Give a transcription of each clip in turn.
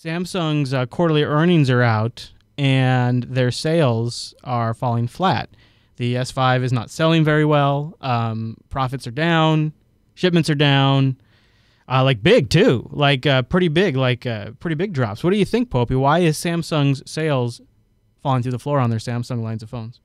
Samsung's quarterly earnings are out, and their sales are falling flat. The S5 is not selling very well. Profits are down. Shipments are down. Big, too. Pretty big drops. What do you think, Popey? Why is Samsung's sales falling through the floor on their Samsung lines of phones?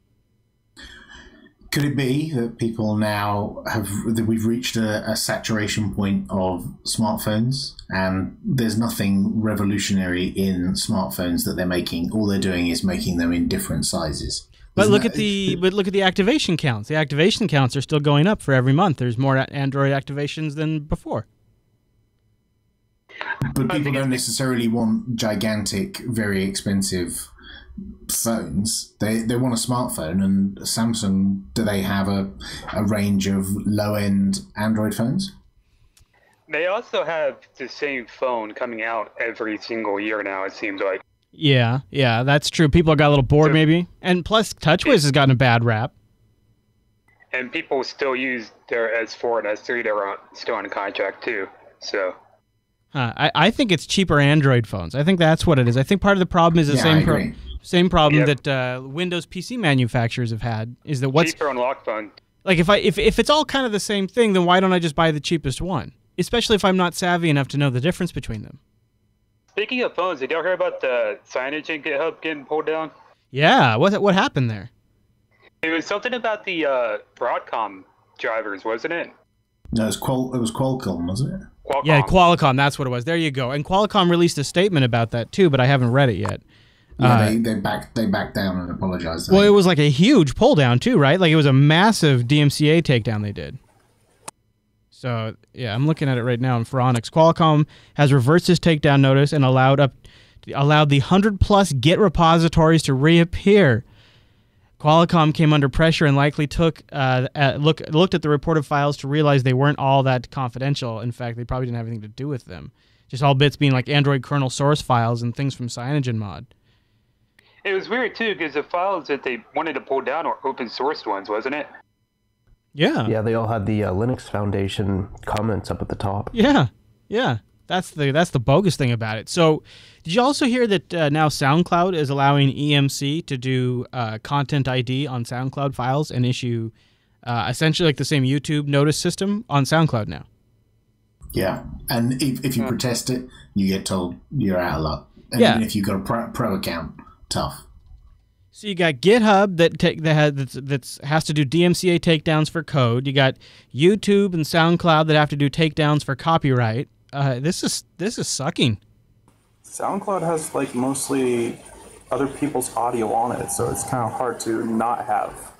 Could it be that people now that we've reached a saturation point of smartphones, and there's nothing revolutionary in smartphones that they're making? All they're doing is making them in different sizes. But look at the activation counts. The activation counts are still going up for every month. There's more Android activations than before. But people don't necessarily want gigantic, very expensive phones. They want a smartphone, and Samsung, do they have a range of low-end Android phones? They also have the same phone coming out every single year now, it seems like. Yeah, that's true. People got a little bored, maybe. And plus, TouchWiz has gotten a bad rap. And people still use their S4 and S3. They're still on contract, too. So... I think it's cheaper Android phones. I think that's what it is. I think part of the problem is the same problem that Windows PC manufacturers have had, is that what's cheaper on lock phone. Like if it's all kind of the same thing, then why don't I just buy the cheapest one? Especially if I'm not savvy enough to know the difference between them. Speaking of phones, did y'all hear about the signage in GitHub getting pulled down? Yeah, what happened there? It was something about the Broadcom drivers, wasn't it? No, it was Qualcomm, wasn't it? Qualcomm. Yeah, Qualcomm, that's what it was. There you go. And Qualcomm released a statement about that too, but I haven't read it yet. Yeah, they backed down and apologized. Well, it was like a huge pull down too, right? Like it was a massive DMCA takedown they did. So, yeah, I'm looking at it right now in Phoronix. Qualcomm has reversed this takedown notice and allowed the 100-plus Git repositories to reappear. Qualcomm came under pressure and likely looked at the reported files to realize they weren't all that confidential. In fact, they probably didn't have anything to do with them. Just all bits being like Android kernel source files and things from CyanogenMod. It was weird, too, because the files that they wanted to pull down were open-sourced ones, wasn't it? Yeah. Yeah, they all had the Linux Foundation comments up at the top. Yeah. That's the bogus thing about it. So, did you also hear that now SoundCloud is allowing EMC to do Content ID on SoundCloud files and issue essentially like the same YouTube notice system on SoundCloud now? Yeah, and if you protest it, you get told you're out of luck. And yeah. Even if you've got a pro account, tough. So you got GitHub that has to do DMCA takedowns for code. You got YouTube and SoundCloud that have to do takedowns for copyright. This is sucking. SoundCloud has like mostly other people's audio on it, so it's kind of hard to not have,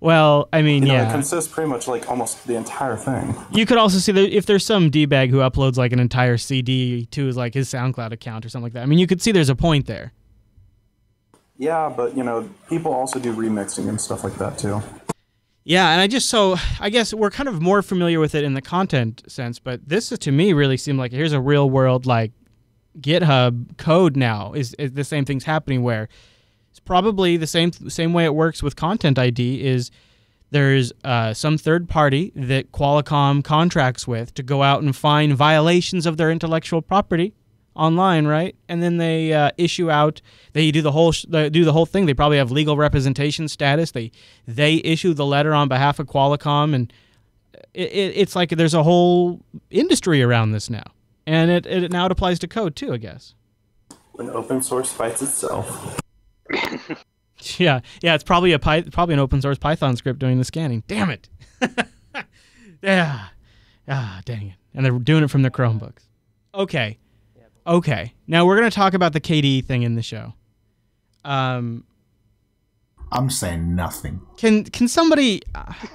Well, I mean, it consists pretty much like almost the entire thing. You could also see that if there's some D-bag who uploads like an entire CD to his SoundCloud account or something like that. I mean, you could see there's a point there. Yeah, but people also do remixing and stuff like that too. Yeah, and I guess we're kind of more familiar with it in the content sense, but this to me really seemed like here's a real world like GitHub code now is the same thing's happening where it's probably the same way it works with Content ID is there's some third party that Qualcomm contracts with to go out and find violations of their intellectual property online, right? And then they issue out. They do the whole thing. They probably have legal representation status. They issue the letter on behalf of Qualcomm, and it's like there's a whole industry around this now, and it now applies to code too, I guess. When open source fights itself. Yeah, it's probably an open source Python script doing the scanning. Damn it. Yeah. Dang it. And they're doing it from their Chromebooks. Okay. Now we're going to talk about the KDE thing in the show. I'm saying nothing. Can somebody?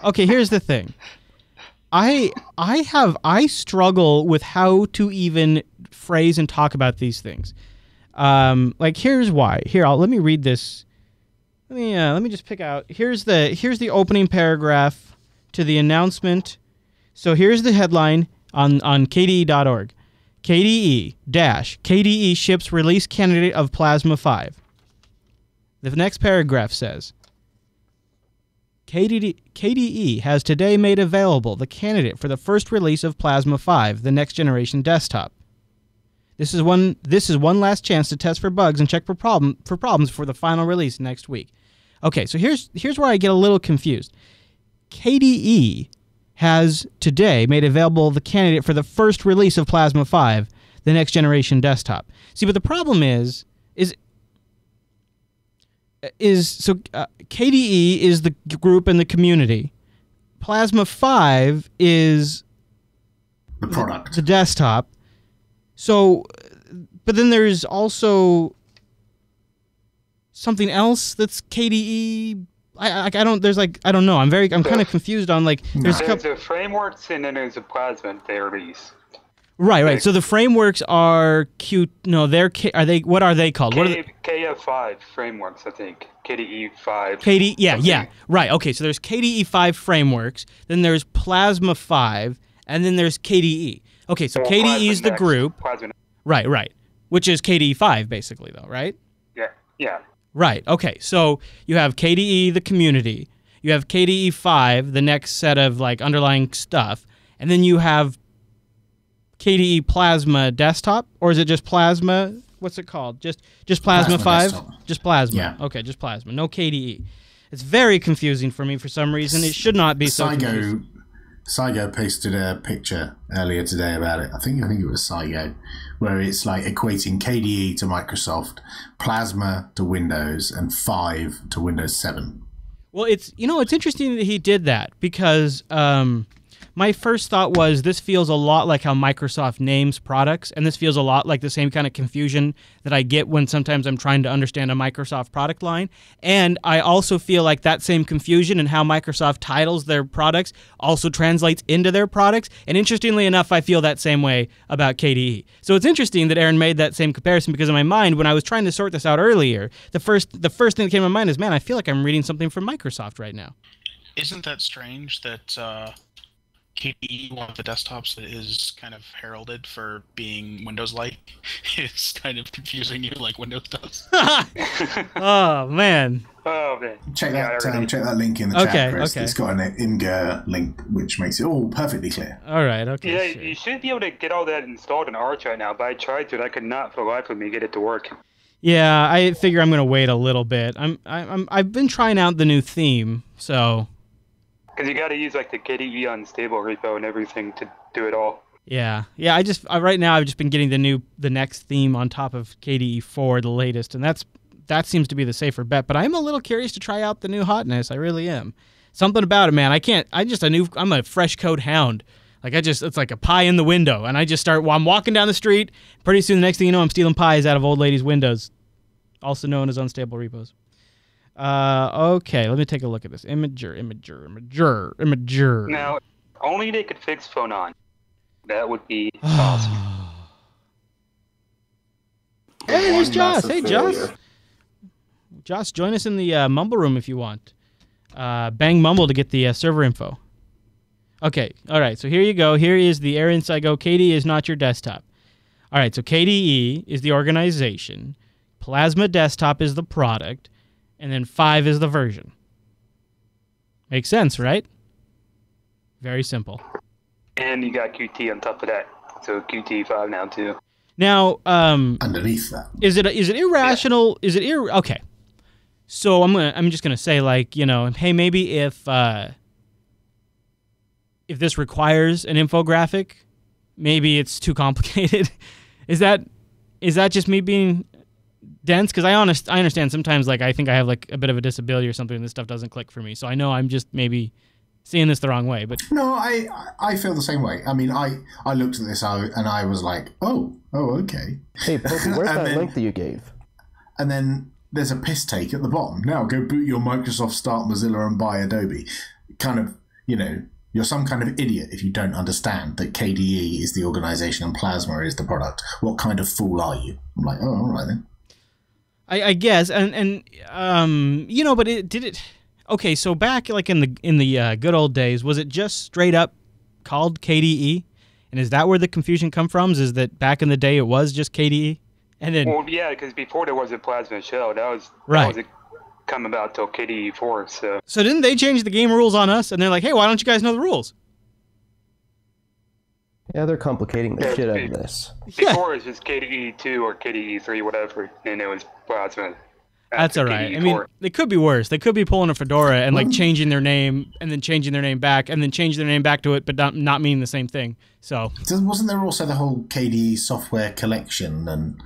Okay, here's the thing. I struggle with how to even phrase and talk about these things. Here's why. Here, let me read this. Let me just pick out. Here's the opening paragraph to the announcement. So here's the headline on KDE.org. KDE ships release candidate of Plasma 5. The next paragraph says, KDE has today made available the candidate for the first release of Plasma 5, the next generation desktop. This is one last chance to test for bugs and check for problems for the final release next week. Okay, so here's where I get a little confused. KDE has today made available the candidate for the first release of Plasma 5, the next generation desktop. See, but the problem is KDE is the group and the community. Plasma 5 is the product, the desktop. So, but then there's also something else that's KDE. I don't know. I'm kind of confused on like there's a frameworks and then there's a Plasma they release. Right. So the frameworks are what are they called? KF5 frameworks, I think. KDE 5. Yeah. Right. Okay, so there's KDE 5 frameworks, then there's Plasma 5, and then there's KDE. Okay, so KDE is the group. Right. Which is KDE 5 basically though, right? Yeah. Right. Okay. So you have KDE the community, you have KDE 5, the next set of like underlying stuff, and then you have KDE Plasma desktop, or is it just Plasma? What's it called? Just Plasma 5? Desktop. Just Plasma. Yeah. Okay, just Plasma. No KDE. It's very confusing for me for some reason. It should not be so confusing. Saigo posted a picture earlier today about it. I think it was Saigo, where it's like equating KDE to Microsoft, Plasma to Windows, and 5 to Windows 7. Well, it's interesting that he did that because my first thought was this feels a lot like how Microsoft names products, and this feels a lot like the same kind of confusion that I get when sometimes I'm trying to understand a Microsoft product line. And I also feel like that same confusion in how Microsoft titles their products also translates into their products. And interestingly enough, I feel that same way about KDE. So it's interesting that Aaron made that same comparison because in my mind, when I was trying to sort this out earlier, the first thing that came to my mind is, man, I feel like I'm reading something from Microsoft right now. Isn't that strange that KDE, one of the desktops that is kind of heralded for being Windows-like, is kind of confusing you like Windows does? Oh, man. Check that link in the chat, Chris. Okay. It's got an Imgur link, which makes it all perfectly clear. All right, okay. Yeah, you should be able to get all that installed in Arch right now, but I tried to, and I could not for the life of me get it to work. Yeah, I figure I'm going to wait a little bit. I've been trying out the new theme, so... Because you got to use like the KDE unstable repo and everything to do it all. Yeah. Right now I've just been getting the next theme on top of KDE 4, the latest, and that seems to be the safer bet. But I'm a little curious to try out the new hotness. I really am. Something about it, man. I'm a fresh code hound. Like it's like a pie in the window, and I just start. While I'm walking down the street. Pretty soon, the next thing you know, I'm stealing pies out of old ladies' windows, also known as unstable repos. Okay, let me take a look at this. Imager. Now, only they could fix phone on. That would be awesome. Hey, there's Jos. Hey, Jos. Jos, join us in the Mumble room if you want. Bang Mumble to get the server info. Okay, all right, so here you go. Here is the Aaron Saigo. KDE is not your desktop. All right, so KDE is the organization. Plasma Desktop is the product. And then 5 is the version. Makes sense, right? Very simple. And you got Qt on top of that. So Qt 5 now too. Now, underneath that. Is it irrational? Yeah. Okay. So I'm just gonna say, like, hey, maybe if this requires an infographic, maybe it's too complicated. Is that just me being dense? Because I understand sometimes, like, I think I have like a bit of a disability or something and this stuff doesn't click for me, so I know I'm just maybe seeing this the wrong way. But no, I feel the same way. I mean, I looked at this and I was like, oh okay. Hey Poppy, where's that link that you gave? And then there's a piss take at the bottom. Now go boot your Microsoft, start Mozilla, and buy Adobe. Kind of, you're some kind of idiot if you don't understand that KDE is the organization and Plasma is the product. What kind of fool are you? I'm like, oh, all right then. I guess, but did it? Okay, so back like in the good old days, was it just straight up called KDE? And is that where the confusion come from? Is that back in the day it was just KDE? And then yeah, because before there was a Plasma shell, that was come about till KDE 4. So didn't they change the game rules on us? And they're like, hey, why don't you guys know the rules? Yeah, they're complicating the shit out of this. Before it was just KDE2 or KDE3, whatever, and it was Plasma. That's all right. KDE4. I mean, they could be worse. They could be pulling a Fedora and like changing their name and then changing their name back and then changing their name back to it, but not meaning the same thing. So wasn't there also the whole KDE software collection and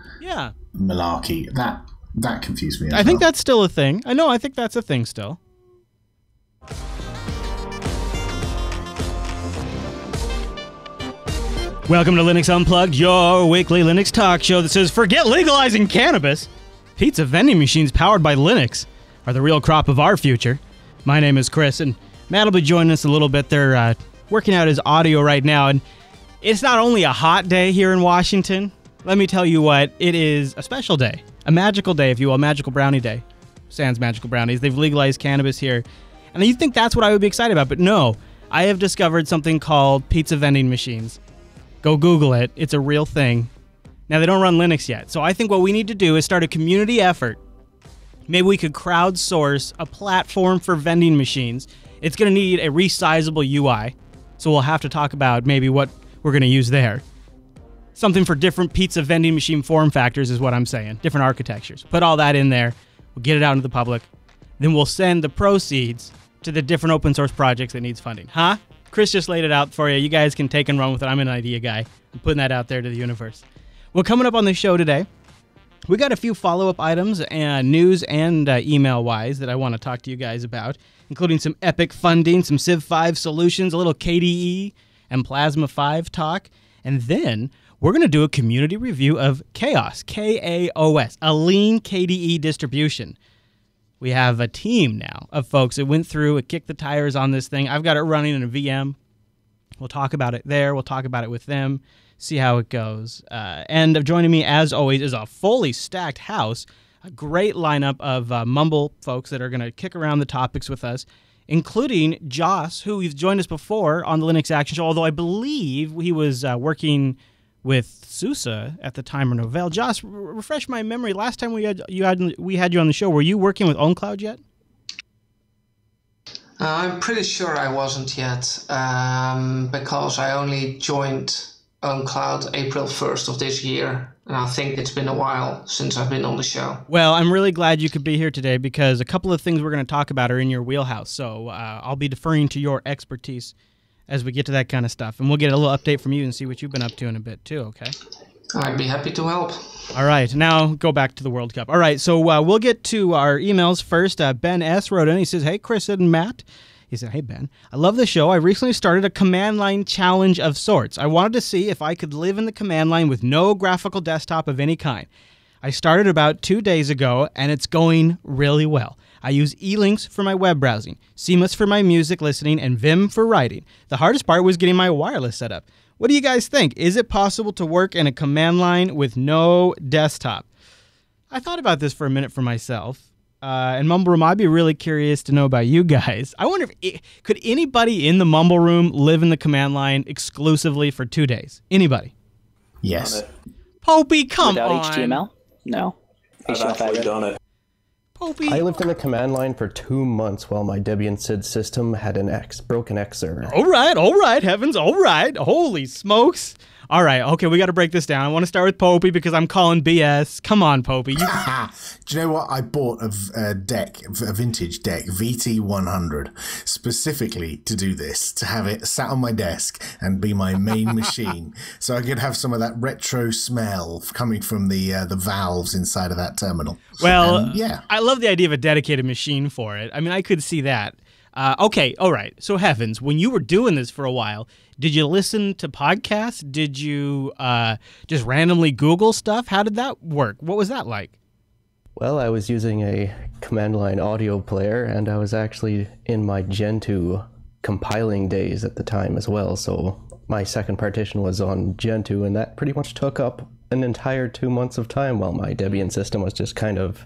malarkey? That confused me. I think that's still a thing. I think that's a thing still. Welcome to Linux Unplugged, your weekly Linux talk show that says, forget legalizing cannabis. Pizza vending machines powered by Linux are the real crop of our future. My name is Chris, and Matt will be joining us a little bit. They're working out his audio right now, and it's not only a hot day here in Washington. Let me tell you what, it is a special day. A magical day, if you will, a magical brownie day. Sans magical brownies. They've legalized cannabis here. And you think that's what I would be excited about, but no. I have discovered something called pizza vending machines. Go Google it. It's a real thing. Now, they don't run Linux yet, so I think what we need to do is start a community effort. Maybe we could crowdsource a platform for vending machines. It's going to need a resizable UI, so we'll have to talk about maybe what we're going to use there. Something for different pizza vending machine form factors is what I'm saying, different architectures. Put all that in there. We'll get it out into the public. Then we'll send the proceeds to the different open source projects that needs funding. Huh? Chris just laid it out for you. You guys can take and run with it. I'm an idea guy. I'm putting that out there to the universe. Well, coming up on the show today, we got a few follow-up items and news and email-wise that I want to talk to you guys about, including some Epic funding, some Civ 5 solutions, a little KDE and Plasma 5 talk, and then we're going to do a community review of KaOS, K-A-O-S, a lean KDE distribution. We have a team now of folks that went through and kicked the tires on this thing. I've got it running in a VM. We'll talk about it there. We'll talk about it with them. See how it goes. And joining me, as always, is a fully stacked house, a great lineup of Mumble folks that are going to kick around the topics with us, including Jos, who we've joined us before on the Linux Action Show, although I believe he was working with SUSE at the time of Novell. Jos, refresh my memory. Last time we had you on the show, were you working with Unplugged yet? I'm pretty sure I wasn't yet, because I only joined Cloud April 1st of this year, and I think it's been a while since I've been on the show. Well, I'm really glad you could be here today because a couple of things we're going to talk about are in your wheelhouse, so I'll be deferring to your expertise as we get to that kind of stuff, and we'll get a little update from you and see what you've been up to in a bit too, okay? I'd be happy to help. All right, now go back to the World Cup. All right, so we'll get to our emails first. Ben S. wrote in. He says, hey, Chris and Matt. He said, hey, Ben, I love the show. I recently started a command line challenge of sorts. I wanted to see if I could live in the command line with no graphical desktop of any kind. I started about 2 days ago, and it's going really well. I use e-links for my web browsing, CMUS for my music listening, and Vim for writing. The hardest part was getting my wireless set up. What do you guys think? Is it possible to work in a command line with no desktop? I thought about this for a minute for myself. And Mumble Room, I'd be really curious to know about you guys. I wonder if could anybody in the Mumble Room live in the command line exclusively for 2 days? Anybody? Yes. Popey, come Without on. HTML? No. I've actually done it. Popey. I lived in the command line for 2 months while my Debian SID system had an broken X server. All right, heavens, all right. Holy smokes. All right, okay, we got to break this down. I want to start with Popey because I'm calling BS. Come on, Popey. Do you know what? I bought a vintage deck, VT100, specifically to do this, to have it sat on my desk and be my main machine, so I could have some of that retro smell coming from the valves inside of that terminal. Well, yeah. I love the idea of a dedicated machine for it. I mean, I could see that. Okay, all right. So heavens, when you were doing this for a while, did you listen to podcasts? Did you just randomly Google stuff? How did that work? What was that like? Well, I was using a command line audio player, and I was actually in my Gentoo compiling days at the time as well, so my second partition was on Gentoo, and that pretty much took up an entire 2 months of time while my Debian system was just kind of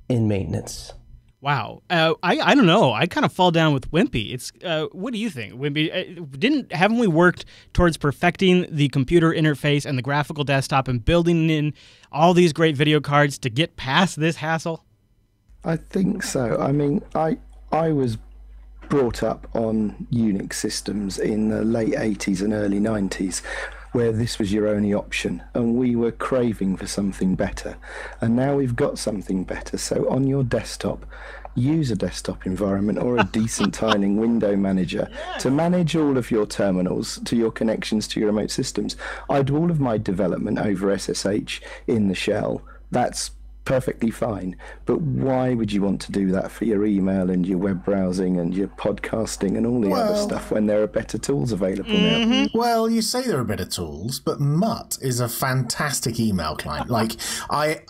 in maintenance. Wow. I don't know. I kind of fall down with Wimpy. It's what do you think, Wimpy? Haven't we worked towards perfecting the computer interface and the graphical desktop and building in all these great video cards to get past this hassle? I think so. I mean, I was brought up on Unix systems in the late 80s and early 90s, where this was your only option, and we were craving for something better. And now we've got something better. So on your desktop, use a desktop environment or a decent tiling window manager to manage all of your terminals to your connections to your remote systems. I do all of my development over SSH in the shell. That's perfectly fine, but why would you want to do that for your email and your web browsing and your podcasting and all the other stuff when there are better tools available now? Well, you say there are better tools, but Mutt is a fantastic email client. Like, I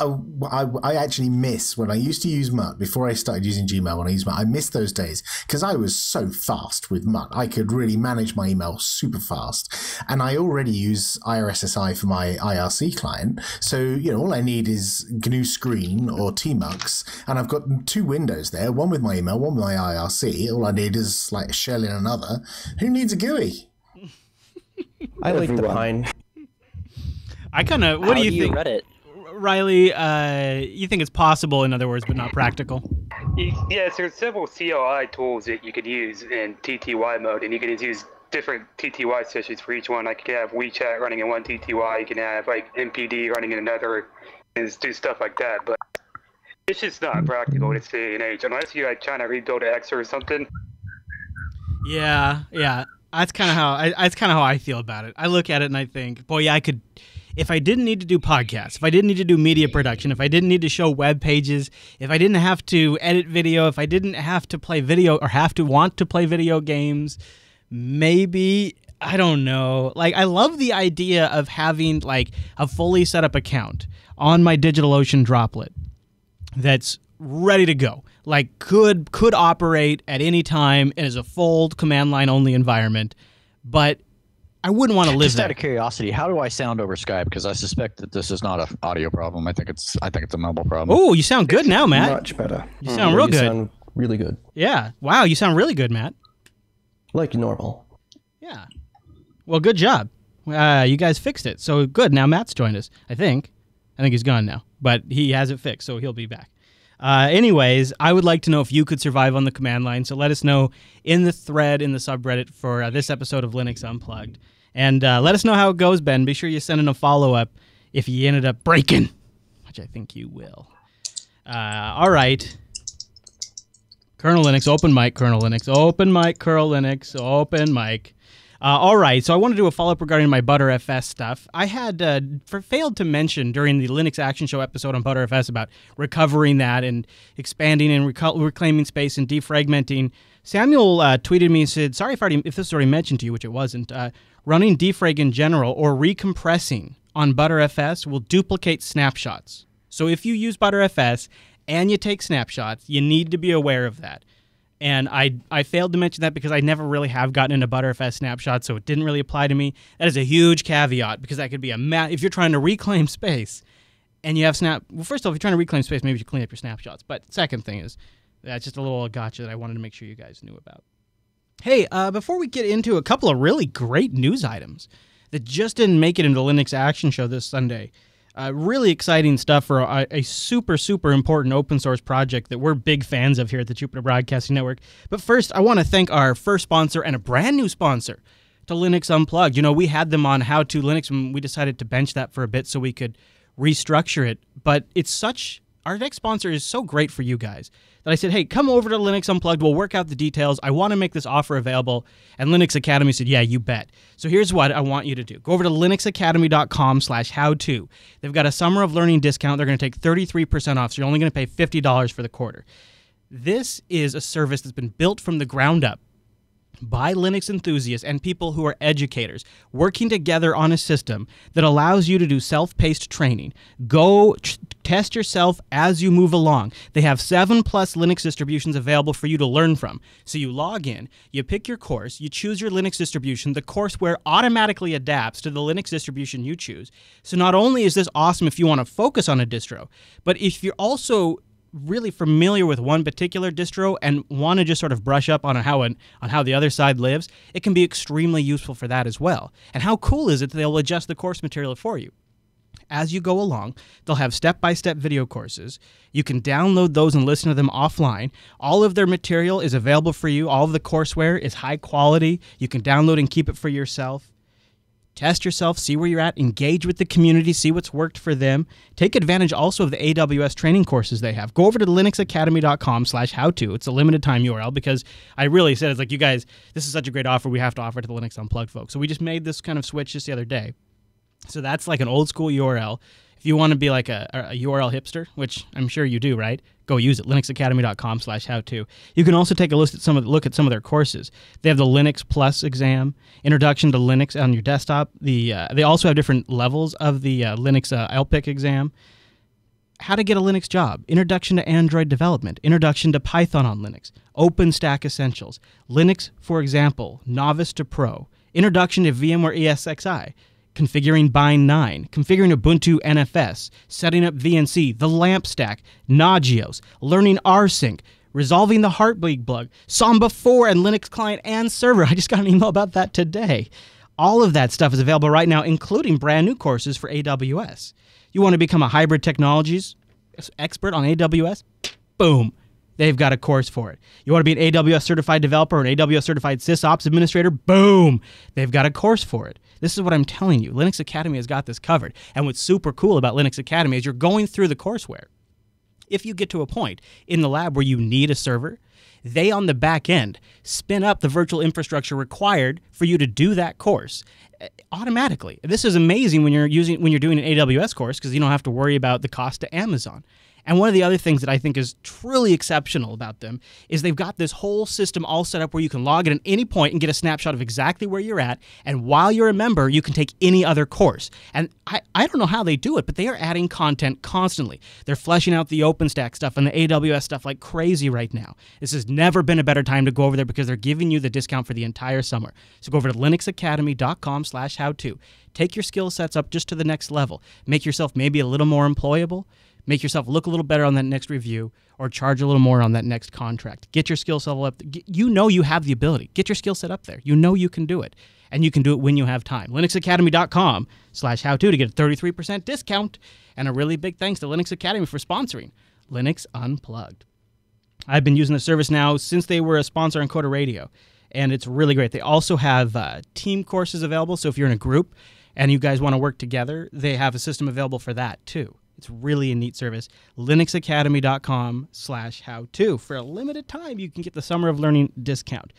actually miss when I used to use Mutt before I started using Gmail. When I used Mutt, I miss those days because I was so fast with Mutt. I could really manage my email super fast, and I already use IRSSI for my IRC client. So you know, all I need is GNU Screen or Tmux, and I've got two windows there, one with my email, one with my IRC. All I need is like a shell in another. Who needs a GUI? I like the Pine. I kind of. What do you think, Reddit? Riley? You think it's possible, in other words, but not practical? Yes, there's several CLI tools that you could use in TTY mode, and you can use different TTY sessions for each one. Like you can have WeChat running in one TTY, you can have like MPD running in another, and do stuff like that. But it's just not practical in this day and age, unless you're like trying to rebuild an X or something. Yeah. That's kind of how I feel about it. I look at it and I think, boy, yeah, I could. If I didn't need to do podcasts, if I didn't need to do media production, if I didn't need to show web pages, if I didn't have to edit video, if I didn't have to play video or have to want to play video games, maybe, I don't know. Like, I love the idea of having like a fully set up account on my DigitalOcean droplet that's ready to go. Like could operate at any time and is a full command line only environment, but I wouldn't want to live Just there. out of curiosity, how do I sound over Skype? Because I suspect that this is not an audio problem. I think it's a mobile problem. Oh, you sound good now, Matt. Much better. You sound real good. You sound really good. Yeah. Wow, you sound really good, Matt. Like normal. Yeah. Well, good job. You guys fixed it. So good. Now Matt's joined us. I think he's gone now, but he has it fixed, so he'll be back. Anyways, I would like to know if you could survive on the command line. So let us know in the thread in the subreddit for this episode of Linux Unplugged. And let us know how it goes, Ben. Be sure you send in a follow-up if you ended up breaking, which I think you will. All right. Kernel Linux, open mic, Kernel Linux, open mic, Kernel Linux, open mic. All right, so I want to do a follow-up regarding my ButterFS stuff. I had failed to mention during the Linux Action Show episode on ButterFS about recovering that and expanding and reclaiming space and defragmenting. Samuel tweeted me and said, sorry if this was already mentioned to you, which it wasn't. Running defrag in general or recompressing on ButterFS will duplicate snapshots. So if you use ButterFS and you take snapshots, you need to be aware of that. And I failed to mention that because I never really have gotten into ButterFS snapshots, so it didn't really apply to me. That is a huge caveat because that could be if you're trying to reclaim space and you have well, first of all, if you're trying to reclaim space, maybe you should clean up your snapshots. But second thing is, that's just a little gotcha that I wanted to make sure you guys knew about. Hey, before we get into a couple of really great news items that just didn't make it into the Linux Action Show this Sunday, really exciting stuff for a super, super important open source project that we're big fans of here at the Jupiter Broadcasting Network. But first, I want to thank our first sponsor and a brand new sponsor to Linux Unplugged. You know, we had them on How to Linux and we decided to bench that for a bit so we could restructure it. But our next sponsor is so great for you guys that I said, hey, come over to Linux Unplugged. We'll work out the details. I want to make this offer available. And Linux Academy said, yeah, you bet. So here's what I want you to do. Go over to linuxacademy.com/howto. They've got a summer of learning discount. They're going to take 33% off, so you're only going to pay $50 for the quarter. This is a service that's been built from the ground up by Linux enthusiasts and people who are educators working together on a system that allows you to do self-paced training. Go test yourself as you move along. They have 7+ Linux distributions available for you to learn from. So you log in, you pick your course, you choose your Linux distribution, the courseware automatically adapts to the Linux distribution you choose. So not only is this awesome if you want to focus on a distro, but if you're also really familiar with one particular distro and want to just sort of brush up on how the other side lives, it can be extremely useful for that as well. And how cool is it that they'll adjust the course material for you? As you go along, they'll have step-by-step video courses. You can download those and listen to them offline. All of their material is available for you. All of the courseware is high quality. You can download and keep it for yourself. Test yourself, see where you're at, engage with the community, see what's worked for them. Take advantage also of the AWS training courses they have. Go over to linuxacademy.com/howto. It's a limited time URL because I really said, it's like, you guys, this is such a great offer. We have to offer to the Linux Unplugged folks. So we just made this kind of switch just the other day. So that's like an old school URL. If you want to be like a URL hipster, which I'm sure you do, right? Go use it, linuxacademy.com/howto. You can also take a look at some of their courses. They have the Linux Plus exam, Introduction to Linux on your desktop. They also have different levels of the Linux LPIC exam. How to get a Linux job, Introduction to Android Development, Introduction to Python on Linux, OpenStack Essentials, Linux, for example, Novice to Pro, Introduction to VMware ESXi, configuring Bind 9, configuring Ubuntu NFS, setting up VNC, the LAMP stack, Nagios, learning rsync, resolving the Heartbleed bug, Samba 4 and Linux client and server. I just got an email about that today. All of that stuff is available right now, including brand new courses for AWS. You want to become a hybrid technologies expert on AWS? Boom. They've got a course for it. You want to be an AWS certified developer or an AWS certified sysops administrator? Boom. They've got a course for it. This is what I'm telling you. Linux Academy has got this covered. And what's super cool about Linux Academy is you're going through the courseware. If you get to a point in the lab where you need a server, they on the back end spin up the virtual infrastructure required for you to do that course automatically. This is amazing when you're doing an AWS course because you don't have to worry about the cost to Amazon. And one of the other things that I think is truly exceptional about them is they've got this whole system all set up where you can log in at any point and get a snapshot of exactly where you're at. And while you're a member, you can take any other course. And I don't know how they do it, but they are adding content constantly. They're fleshing out the OpenStack stuff and the AWS stuff like crazy right now. This has never been a better time to go over there because they're giving you the discount for the entire summer. So go over to linuxacademy.com/howto. Take your skill sets up just to the next level. Make yourself maybe a little more employable. Make yourself look a little better on that next review or charge a little more on that next contract. Get your skill level up. You know you have the ability. Get your skill set up there. You know you can do it. And you can do it when you have time. linuxacademy.com/howto to get a 33% discount. And a really big thanks to Linux Academy for sponsoring Linux Unplugged. I've been using the service now since they were a sponsor on Coda Radio. And it's really great. They also have team courses available. So if you're in a group and you guys want to work together, they have a system available for that too. It's really a neat service. linuxacademy.com/howto. For a limited time, you can get the Summer of Learning discount.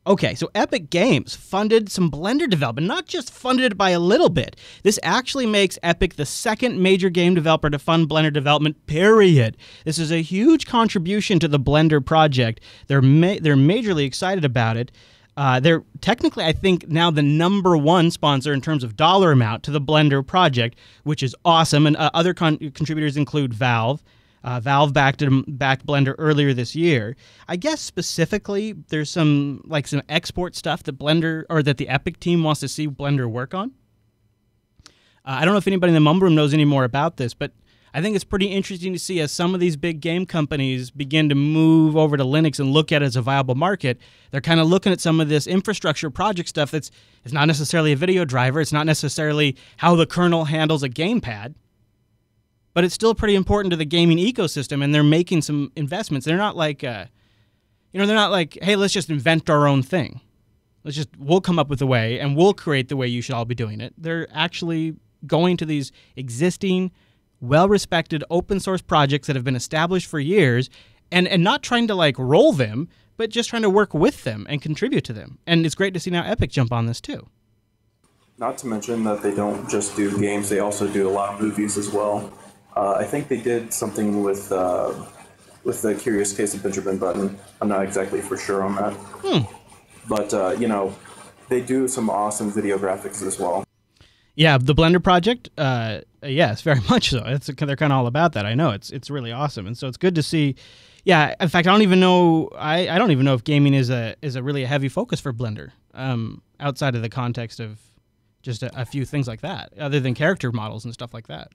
Okay, so Epic Games funded some Blender development, not just funded it by a little bit. This actually makes Epic the second major game developer to fund Blender development, period. This is a huge contribution to the Blender project. They're majorly excited about it. They're technically, I think, now the #1 sponsor in terms of dollar amount to the Blender project, which is awesome. And other contributors include Valve. Valve backed Blender earlier this year. I guess specifically, there's some export stuff that the Epic team wants to see Blender work on. I don't know if anybody in the Mumble Room knows any more about this, but I think it's pretty interesting to see as some of these big game companies begin to move over to Linux and look at it as a viable market. They're kind of looking at some of this infrastructure project stuff it's not necessarily a video driver. It's not necessarily how the kernel handles a gamepad, but it's still pretty important to the gaming ecosystem, and they're making some investments. They're not like, they're not like, hey, let's just invent our own thing. We'll come up with a way, and we'll create the way you should all be doing it. They're actually going to these existing well-respected open source projects that have been established for years and not trying to roll them, but just trying to work with them and contribute to them. And it's great to see now Epic jump on this too. Not to mention that they don't just do games, they also do a lot of movies as well. I think they did something with The Curious Case of Benjamin Button. I'm not exactly for sure on that. But, they do some awesome video graphics as well. Yeah, the Blender project, yes, very much so. They're kind of all about that. I know it's really awesome, and so it's good to see. Yeah, in fact, I don't even know if gaming is a really heavy focus for Blender, outside of the context of just a few things like that, other than character models and stuff like that.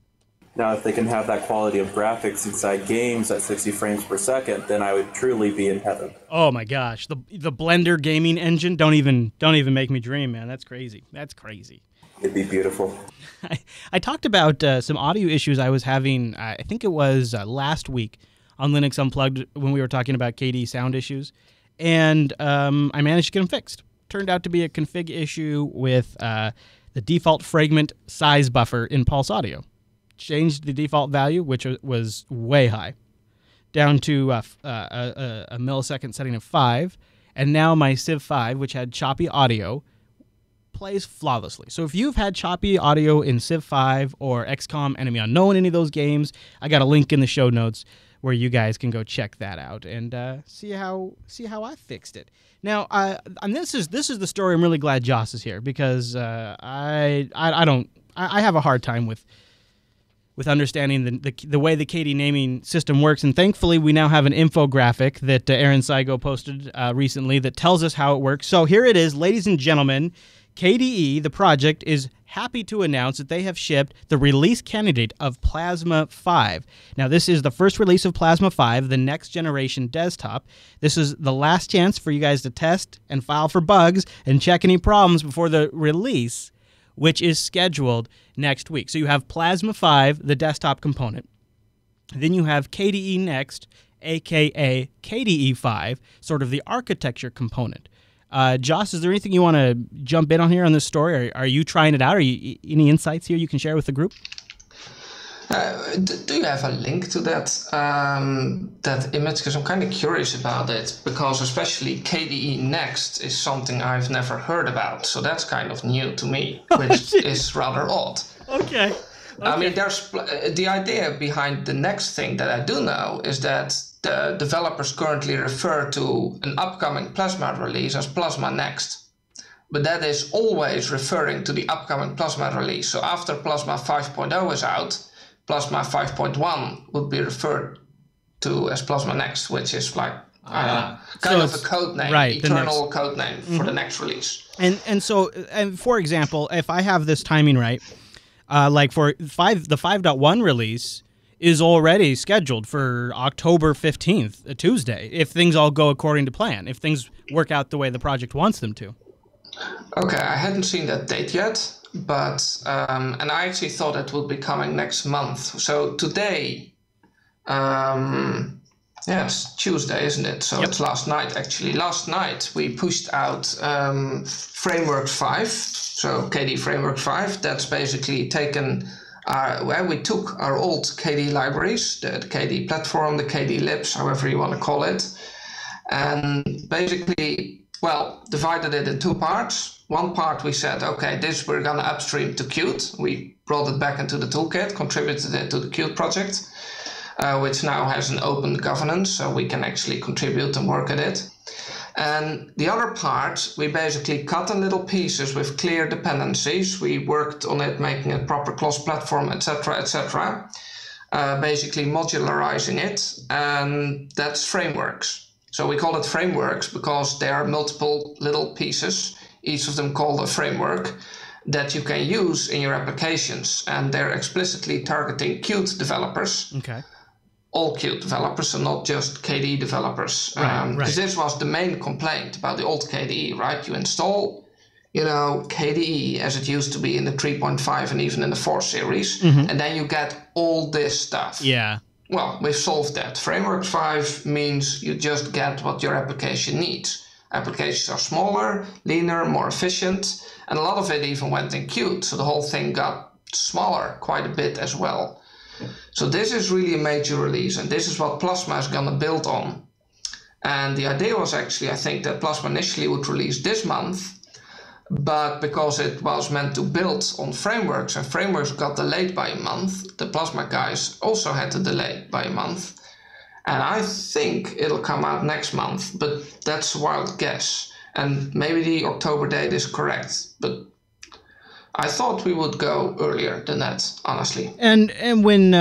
Now, if they can have that quality of graphics inside games at 60 frames per second, then I would truly be in heaven. Oh my gosh, the Blender gaming engine! Don't even make me dream, man. That's crazy. That's crazy. It'd be beautiful. I talked about some audio issues I was having, I think it was last week on Linux Unplugged when we were talking about KDE sound issues, and I managed to get them fixed. Turned out to be a config issue with the default fragment size buffer in Pulse Audio. Changed the default value, which was way high, down to a millisecond setting of 5, and now my Civ 5, which had choppy audio, plays flawlessly. So if you've had choppy audio in Civ 5 or XCOM Enemy Unknown, any of those games, I got a link in the show notes where you guys can go check that out and see how I fixed it. Now, and this is the story. I'm really glad Jos is here because I have a hard time with understanding the way the KDE naming system works, and thankfully we now have an infographic that Aaron Saigo posted recently that tells us how it works. So here it is, ladies and gentlemen. KDE, the project, is happy to announce that they have shipped the release candidate of Plasma 5. Now, this is the first release of Plasma 5, the next generation desktop. This is the last chance for you guys to test and file for bugs and check any problems before the release, which is scheduled next week. So you have Plasma 5, the desktop component. Then you have KDE Next, a.k.a. KDE 5, sort of the architecture component. Jos, is there anything you want to jump in on here on this story? Are you trying it out? Any insights here you can share with the group? Do you have a link to that that image? Because I'm kind of curious about it, because especially KDE Next is something I've never heard about. So that's kind of new to me, which is rather odd. Okay. I mean, there's the idea behind the next thing that I do know is that the developers currently refer to an upcoming Plasma release as Plasma Next. But that is always referring to the upcoming Plasma release. So after Plasma 5.0 is out, Plasma 5.1 would be referred to as Plasma Next, which is like kind of a code name, right, eternal code name for the next release. And so, for example, if I have this timing right, like for the 5.1 release is already scheduled for October 15th, a Tuesday, if things all go according to plan, if things work out the way the project wants them to. Okay, I hadn't seen that date yet, but and I actually thought it would be coming next month. So today, it's Tuesday, isn't it? So It's last night, actually. Last night we pushed out Framework 5, so KDE Framework 5. That's basically taken where we took our old KDE libraries, the KDE platform, the KDE libs, however you want to call it, and basically, divided it in two parts. One part we said, okay, this we're going to upstream to Qt. We brought it back into the toolkit, contributed it to the Qt project, which now has an open governance, so we can actually contribute and work at it. And the other part, we basically cut in little pieces with clear dependencies. We worked on it, making it proper cross-platform, etc., etc. Basically modularizing it, and that's frameworks. So we call it frameworks because there are multiple little pieces, each of them called a framework, that you can use in your applications, and they're explicitly targeting Qt developers. Okay. All Qt developers, so not just KDE developers. Right. Because this was the main complaint about the old KDE, right? You install, KDE as it used to be in the 3.5 and even in the 4 series, and then you get all this stuff. Yeah. Well, we've solved that. Framework 5 means you just get what your application needs. Applications are smaller, leaner, more efficient, and a lot of it even went in Qt, so the whole thing got smaller quite a bit as well. So this is really a major release, and this is what Plasma is going to build on. And the idea was actually, I think, that Plasma initially would release this month, but because it was meant to build on frameworks, and frameworks got delayed by a month, the Plasma guys also had to delay by a month. And I think it'll come out next month, but that's a wild guess. And maybe the October date is correct, but I thought we would go earlier than that, honestly. And when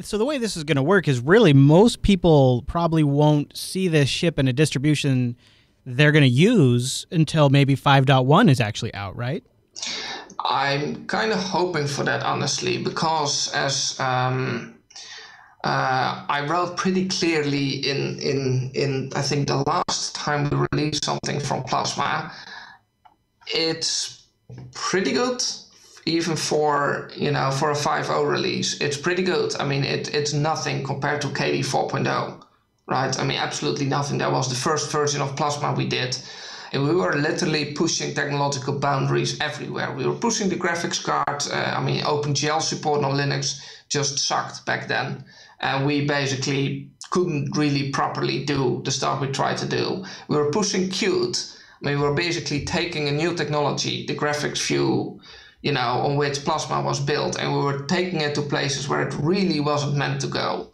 so the way this is going to work is really most people probably won't see this ship in a distribution they're going to use until maybe 5.1 is actually out, right? I'm kind of hoping for that, honestly, because as I wrote pretty clearly in I think the last time we released something from Plasma, it's pretty good. Even for, for a 5.0 release, it's pretty good. I mean, it's nothing compared to KD 4.0, right? I mean, absolutely nothing. That was the first version of Plasma we did. And we were literally pushing technological boundaries everywhere. We were pushing the graphics card. OpenGL support on Linux just sucked back then. And we basically couldn't really properly do the stuff we tried to do. We were pushing Qt. We were basically taking a new technology, the graphics view, on which Plasma was built, and we were taking it to places where it really wasn't meant to go.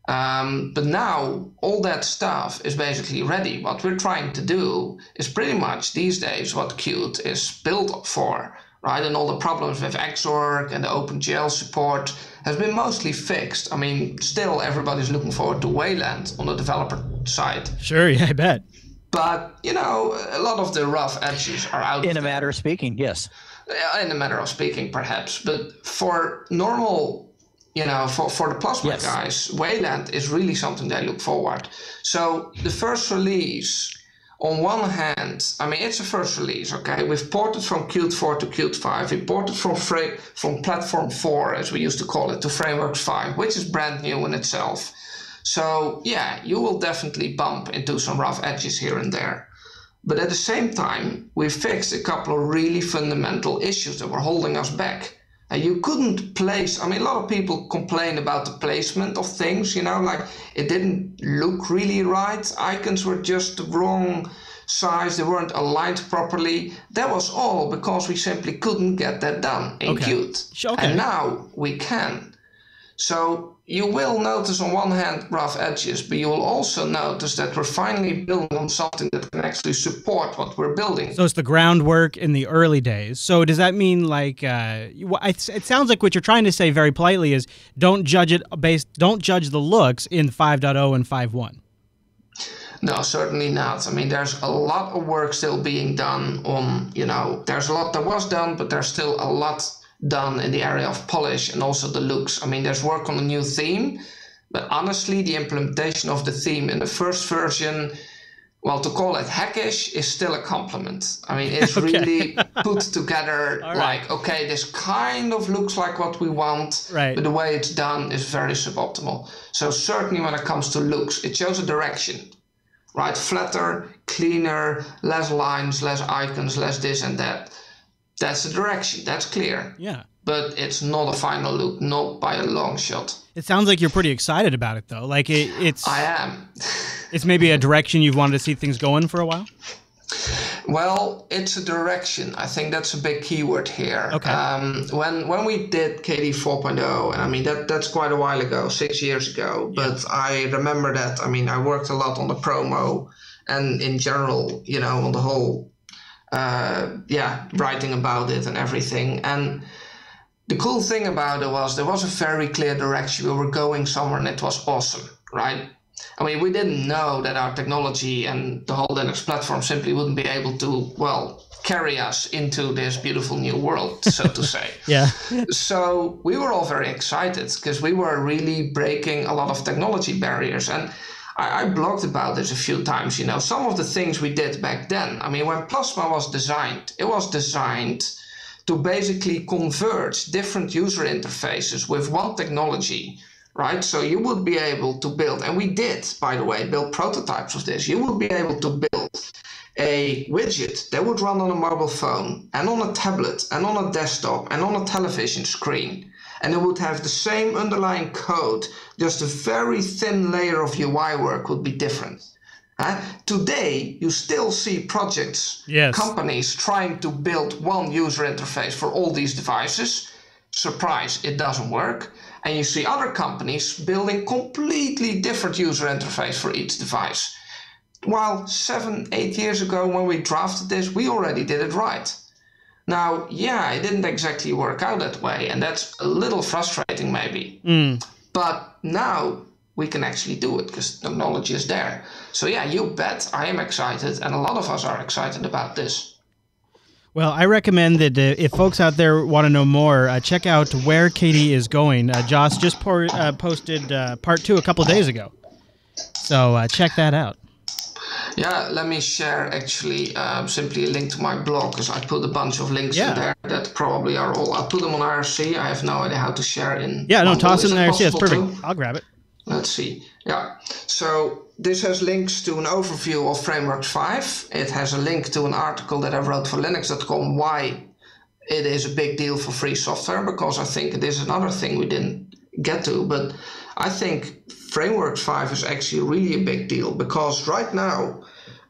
But now all that stuff is basically ready. What we're trying to do is pretty much these days what Qt is built for, right? And all the problems with Xorg and the OpenGL support has been mostly fixed. I mean, still everybody's looking forward to Wayland on the developer side. Sure, yeah, I bet. But, a lot of the rough edges are out. In a matter of speaking, yes. In a matter of speaking, perhaps. But for normal, for the Plasma guys, Wayland is really something they look forward. So the first release, on one hand, I mean, it's a first release, okay? We've ported from Qt 4 to Qt 5. We ported from Platform 4, as we used to call it, to Frameworks 5, which is brand new in itself. So, yeah, you will definitely bump into some rough edges here and there. But at the same time, we fixed a couple of really fundamental issues that were holding us back. And you couldn't place, I mean, a lot of people complain about the placement of things, like it didn't look really right. Icons were just the wrong size. They weren't aligned properly. That was all because we simply couldn't get that done in Qt. Okay. And now we can. So you will notice on one hand rough edges, but you will also notice that we're finally building on something that can actually support what we're building. So it's the groundwork in the early days. So does that mean it sounds like what you're trying to say very politely is don't judge the looks in 5.0 and 5.1. No, certainly not. I mean, there's a lot of work still being done on, there's a lot that was done, but there's still a lot done in the area of polish and also the looks. I mean, there's work on a new theme, but honestly, the implementation of the theme in the first version, well, to call it hackish is still a compliment. I mean, it's really put together okay, this kind of looks like what we want, but the way it's done is very suboptimal. So certainly when it comes to looks, it shows a direction, right? Flatter, cleaner, less lines, less icons, less this and that. That's the direction. That's clear. Yeah. But it's not a final look, not by a long shot. It sounds like you're pretty excited about it, though. Like it's. I am. It's maybe a direction you've wanted to see things go in for a while. Well, it's a direction. I think that's a big keyword here. Okay. When we did KD 4.0, and I mean that's quite a while ago, 6 years ago. Yeah. But I remember that. I mean, I worked a lot on the promo, and in general, on the whole. Writing about it and everything. And the cool thing about it was there was a very clear direction. We were going somewhere and it was awesome, right? I mean, we didn't know that our technology and the whole Linux platform simply wouldn't be able to, carry us into this beautiful new world, so to say. Yeah. So we were all very excited because we were really breaking a lot of technology barriers. And I blogged about this a few times, some of the things we did back then. I mean, when Plasma was designed, it was designed to basically converge different user interfaces with one technology, right? So you would be able to build, and we did, by the way, build prototypes of this. You would be able to build a widget that would run on a mobile phone and on a tablet and on a desktop and on a television screen. And it would have the same underlying code, just a very thin layer of UI work would be different. Today, you still see projects, companies trying to build one user interface for all these devices. Surprise, it doesn't work. And you see other companies building completely different user interface for each device. While 7-8 years ago when we drafted this, we already did it right. Now, it didn't exactly work out that way, and that's a little frustrating maybe. But now we can actually do it because technology is there. So you bet, I am excited, and a lot of us are excited about this. Well, I recommend that if folks out there want to know more, check out where KD is going. Jos just posted part 2 a couple of days ago. So check that out. Yeah, let me share actually simply a link to my blog, because I put a bunch of links in there that probably are all. I'll put them on IRC. I have no idea how to share in. Yeah, no, toss it in IRC. That's perfect. I'll grab it. Let's see. Yeah. So this has links to an overview of Frameworks 5. It has a link to an article that I wrote for Linux.com why it is a big deal for free software, because I think this is another thing we didn't get to, but I think Frameworks 5 is actually really a big deal, because right now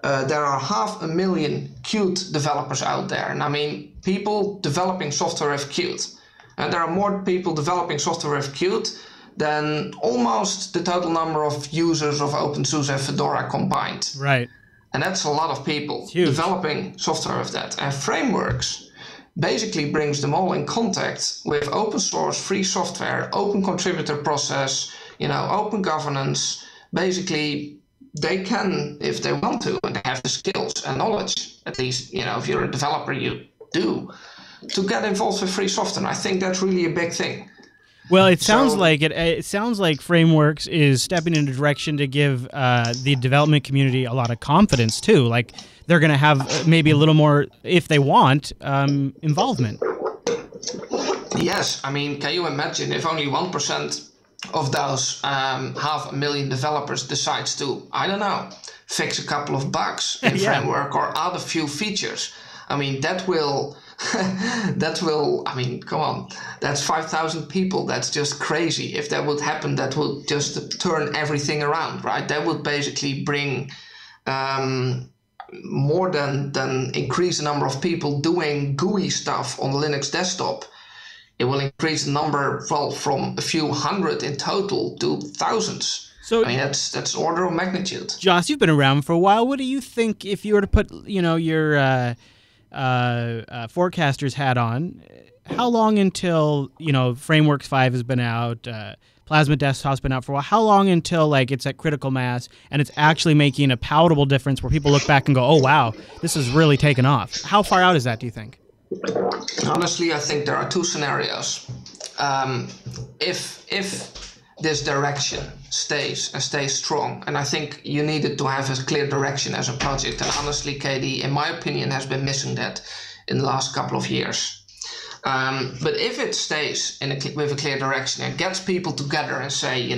there are 500,000 Qt developers out there. And I mean, people developing software with Qt. And there are more people developing software with Qt than almost the total number of users of OpenSUSE and Fedora combined. Right. And that's a lot of people developing software with that. And Frameworks basically brings them all in contact with open source, free software, open contributor process, open governance. Basically, they can, if they want to, and they have the skills and knowledge, at least, if you're a developer, you do, to get involved with free software. And I think that's really a big thing. Well, it sounds like it sounds like Frameworks is stepping in a direction to give the development community a lot of confidence too. Like they're going to have maybe a little more, if they want, involvement. Yes, I mean, can you imagine if only 1% of those 500,000 developers decides to, I don't know, fix a couple of bugs in Framework or add a few features? I mean, that will, I mean, come on, that's 5,000 people. That's just crazy. If that would happen, that would just turn everything around, right? That would basically bring more than increase the number of people doing GUI stuff on Linux desktop. It will increase the number, well, from a few hundred in total to thousands. So I mean, that's order of magnitude. Jos, you've been around for a while. What do you think if you were to put, your forecaster's hat on? How long until Frameworks 5 has been out, Plasma Desktop's been out for a while? How long until it's at critical mass and it's actually making a palatable difference where people look back and go, "Oh wow, this is really taken off"? How far out is that, do you think? Honestly, I think there are two scenarios. If this direction stays strong, and I think you needed to have a clear direction as a project, and honestly, KDE, in my opinion, has been missing that in the last couple of years. But if it stays with a clear direction and gets people together and say,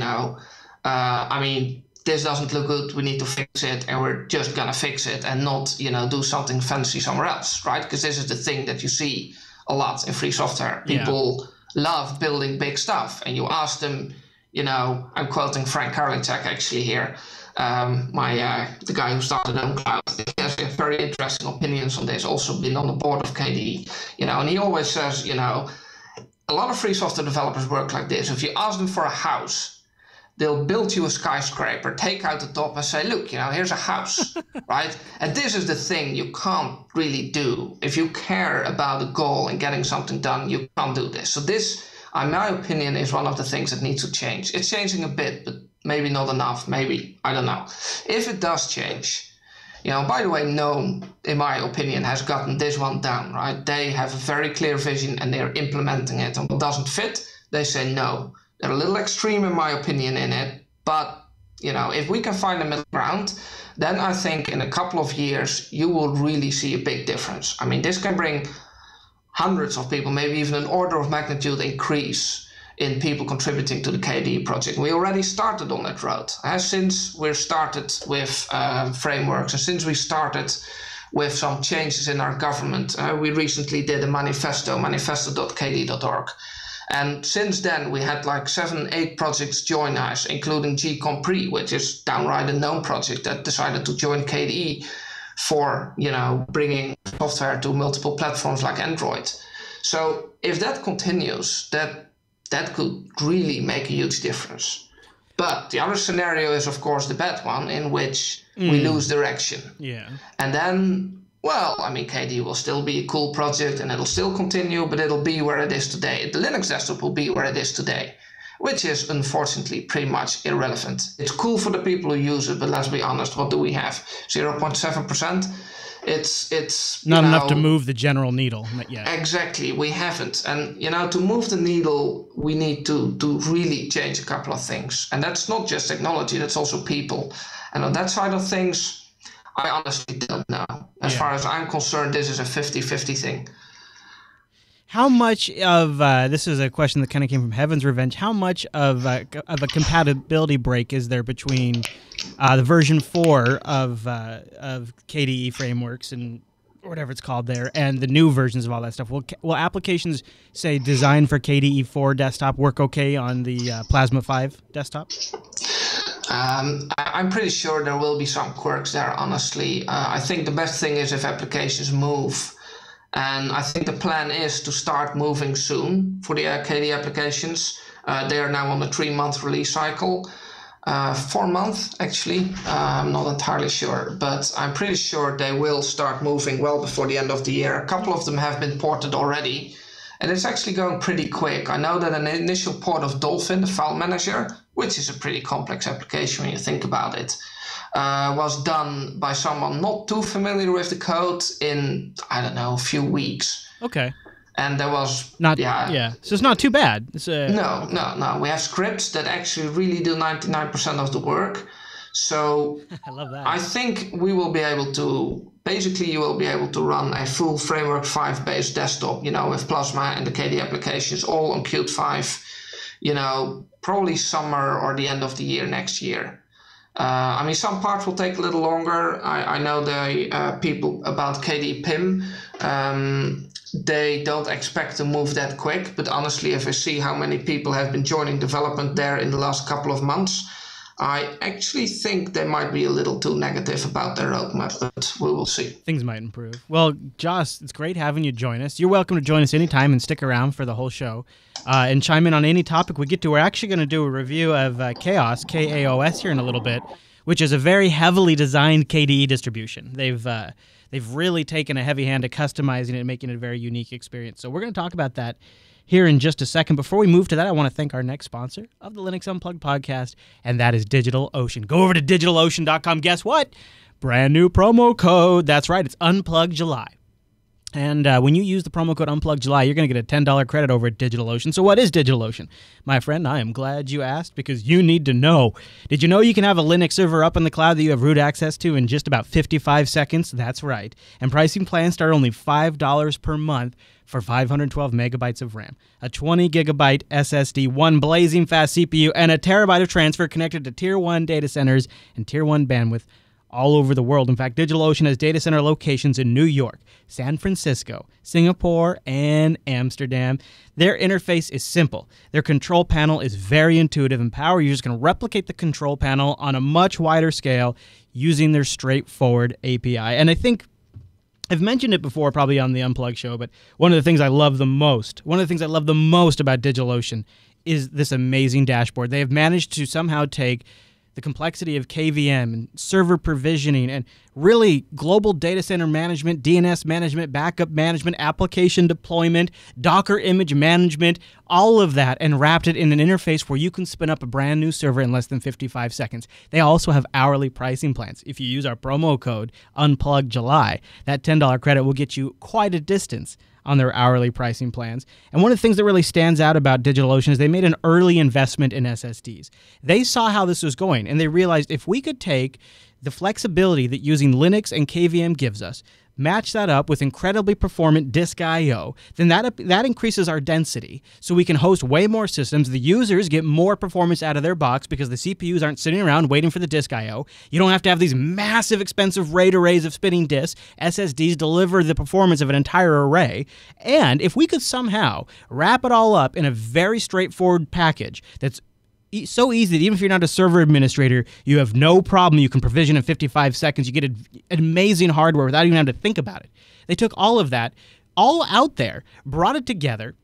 I mean, this doesn't look good, we need to fix it, and we're just gonna fix it and not, do something fancy somewhere else, right? Because this is the thing that you see a lot in free software. People love building big stuff, and you ask them, I'm quoting Frank Karliczek actually here, the guy who started Unplugged. He has very interesting opinions on this, also been on the board of KDE, and he always says, a lot of free software developers work like this. If you ask them for a house, they'll build you a skyscraper, take out the top and say, look, here's a house, right? And this is the thing you can't really do. If you care about the goal and getting something done, you can't do this. So this, in my opinion, is one of the things that needs to change. It's changing a bit, but maybe not enough, maybe, I don't know. If it does change, by the way, Gnome, in my opinion, has gotten this one down, right? They have a very clear vision and they're implementing it. And what doesn't fit, they say no. They're a little extreme, in my opinion, in it. But, if we can find a middle ground, then I think in a couple of years, you will really see a big difference. I mean, this can bring hundreds of people, maybe even an order of magnitude increase in people contributing to the KDE project. We already started on that road. Since we started with frameworks, and since we started with some changes in our government, we recently did a manifesto.kde.org. And since then, we had 7-8 projects join us, including gcompre, which is downright a known project that decided to join KDE for, bringing software to multiple platforms like Android. So if that continues, that could really make a huge difference. But the other scenario is, of course, the bad one, in which we lose direction. Yeah. And then, well, I mean, KDE will still be a cool project and it'll still continue, but it'll be where it is today. The Linux desktop will be where it is today, which is unfortunately pretty much irrelevant. It's cool for the people who use it, but let's be honest, what do we have? 0.7%? It's not enough to move the general needle yet. Exactly, we haven't. And, to move the needle, we need to really change a couple of things. And that's not just technology, that's also people. And on that side of things, I honestly don't know. As far as I'm concerned, this is a 50-50 thing. How much of this is a question that kind of came from Heaven's Revenge? How much of a compatibility break is there between the version 4 of KDE frameworks and whatever it's called there, and the new versions of all that stuff? Will applications, say, designed for KDE 4 desktop work okay on the Plasma 5 desktop? I'm pretty sure there will be some quirks there, honestly. I think the best thing is if applications move. And I think the plan is to start moving soon for the KDE applications. They are now on the 3-month release cycle. 4 months, actually. I'm not entirely sure, but I'm pretty sure they will start moving well before the end of the year. A couple of them have been ported already, and it's actually going pretty quick. I know that an initial port of Dolphin, the file manager, which is a pretty complex application when you think about it, was done by someone not too familiar with the code in, I don't know, a few weeks. Okay. And there was... So it's not too bad. No. We have scripts that actually really do 99% of the work. So I love that. I think we will be able to... Basically, you will be able to run a full Framework 5 based desktop, with Plasma and the KDE applications all on Qt 5, probably summer or the end of the year next year. Some parts will take a little longer. I know the people about KDE PIM. They don't expect to move that quick, but honestly, if I see how many people have been joining development there in the last couple of months, I actually think they might be a little too negative about their roadmap, but we will see. Things might improve. Well, Jos, it's great having you join us. You're welcome to join us anytime and stick around for the whole show and chime in on any topic we get to. We're actually going to do a review of KaOS, KaOS here in a little bit, which is a very heavily designed KDE distribution. They've really taken a heavy hand to customizing it and making it a very unique experience. So we're going to talk about that here in just a second. Before we move to that, I want to thank our next sponsor of the Linux Unplugged podcast, and that is DigitalOcean. Go over to DigitalOcean.com. Guess what? Brand new promo code. That's right. It's Unplugged July. And when you use the promo code Unplugged July, you're going to get a $10 credit over at DigitalOcean. So what is DigitalOcean? My friend, I am glad you asked because you need to know. Did you know you can have a Linux server up in the cloud that you have root access to in just about 55 seconds? That's right. And pricing plans start only $5 per month for 512 megabytes of RAM, a 20 gigabyte SSD, one blazing fast CPU, and a terabyte of transfer connected to Tier 1 data centers and Tier 1 bandwidth all over the world. In fact, DigitalOcean has data center locations in New York, San Francisco, Singapore, and Amsterdam. Their interface is simple. Their control panel is very intuitive, and power users can replicate the control panel on a much wider scale using their straightforward API. And I think I've mentioned it before, probably on the Unplugged show, but one of the things I love the most about DigitalOcean is this amazing dashboard. They have managed to somehow take the complexity of KVM and server provisioning and really global data center management, DNS management, backup management, application deployment, Docker image management, all of that, and wrapped it in an interface where you can spin up a brand new server in less than 55 seconds. They also have hourly pricing plans. If you use our promo code UNPLUGGedJuly, that $10 credit will get you quite a distance on their hourly pricing plans. And one of the things that really stands out about DigitalOcean is they made an early investment in SSDs. They saw how this was going, and they realized if we could take the flexibility that using Linux and KVM gives us, match that up with incredibly performant disk I/O, then that increases our density so we can host way more systems. The users get more performance out of their box because the CPUs aren't sitting around waiting for the disk I/O. You don't have to have these massive expensive RAID arrays of spinning disks. SSDs deliver the performance of an entire array. And if we could somehow wrap it all up in a very straightforward package that's so easy that even if you're not a server administrator, you have no problem. You can provision in 55 seconds. You get amazing hardware without even having to think about it. They took all of that, all out there, brought it together,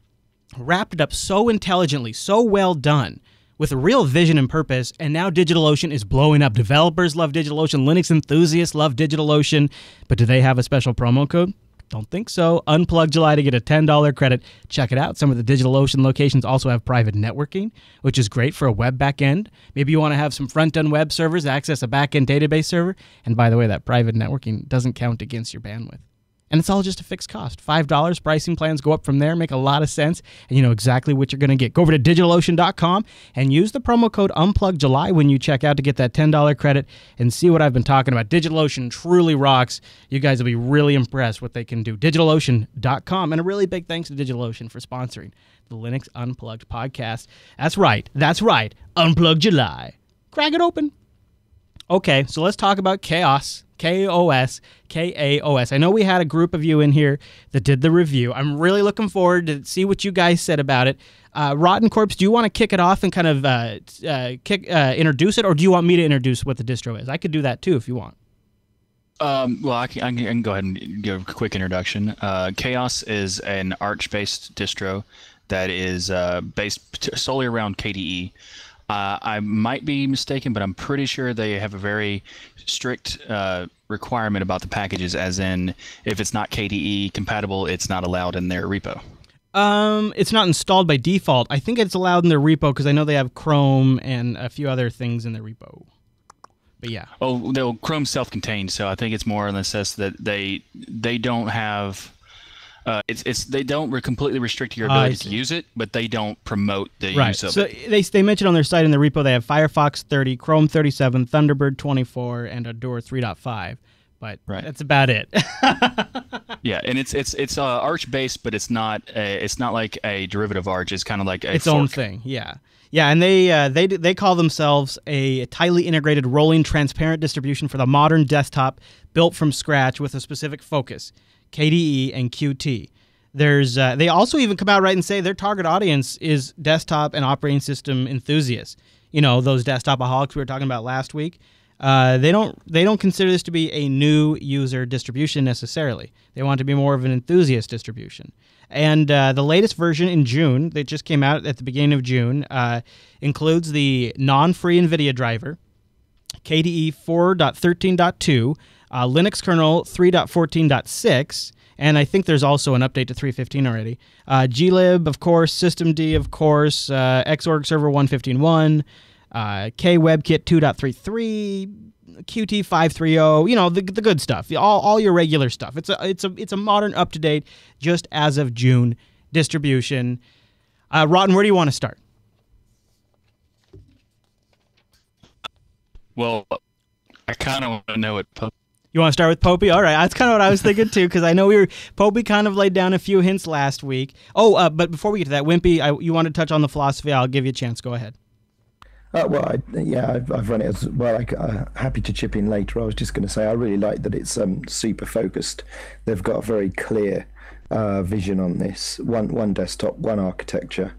wrapped it up so intelligently, so well done, with a real vision and purpose, and now DigitalOcean is blowing up. Developers love DigitalOcean. Linux enthusiasts love DigitalOcean. But do they have a special promo code? Don't think so. Unplugged July to get a $10 credit. Check it out. Some of the DigitalOcean locations also have private networking, which is great for a web backend. Maybe you want to have some front-end web servers access a backend database server. And by the way, that private networking doesn't count against your bandwidth. And it's all just a fixed cost. $5. Pricing plans go up from there, make a lot of sense, and you know exactly what you're going to get. Go over to DigitalOcean.com and use the promo code UnpluggedJuly when you check out to get that $10 credit and see what I've been talking about. DigitalOcean truly rocks. You guys will be really impressed what they can do. DigitalOcean.com. And a really big thanks to DigitalOcean for sponsoring the Linux Unplugged podcast. That's right. Unplugged July. Crack it open. Okay, so let's talk about KaOS. KaOS. I know we had a group of you in here that did the review. I'm really looking forward to see what you guys said about it. Rotten Corpse, do you want to kick it off and kind of introduce it, or do you want me to introduce what the distro is? I could do that too if you want. Well, I can go ahead and give a quick introduction. KaOS is an Arch-based distro that is based solely around KDE. I might be mistaken, but I'm pretty sure they have a very strict requirement about the packages, as in if it's not KDE compatible, it's not allowed in their repo. It's not installed by default. I think it's allowed in their repo because I know they have Chrome and a few other things in their repo. But yeah. Oh, Chrome's self-contained, so I think it's more or less that they don't have. They don't completely restrict your ability to use it, but they don't promote the use of it. So they mentioned on their site in the repo they have Firefox 30, Chrome 37, Thunderbird 24, and Adore 3.5. But that's about it. Yeah, and it's Arch based, but it's not like a derivative Arch. It's kind of like its own thing. Yeah. Yeah, and they call themselves a tightly integrated rolling transparent distribution for the modern desktop built from scratch with a specific focus. KDE and Qt. They also even come out right and say their target audience is desktop and operating system enthusiasts. You know, those desktopaholics we were talking about last week. They don't consider this to be a new user distribution necessarily. They want it to be more of an enthusiast distribution. And the latest version in June, that just came out at the beginning of June, includes the non-free NVIDIA driver, KDE 4.13.2, Linux kernel 3.14.6, and I think there's also an update to 3.15 already. glib, of course, systemd, of course, Xorg server 1.15.1, KWebKit 2.33, Qt 5.3.0, you know, the good stuff, all your regular stuff. It's a modern, up-to-date, just as of June distribution. Rotten, where do you want to start? Well, I kind of want to know what. You want to start with Popey? All right, that's kind of what I was thinking too, because I know Popey kind of laid down a few hints last week. But before we get to that, Wimpy, you want to touch on the philosophy? I'll give you a chance. Go ahead. I've run it as well. Happy to chip in later. I was just going to say I really like that it's super focused. They've got a very clear vision on this. One desktop, one architecture,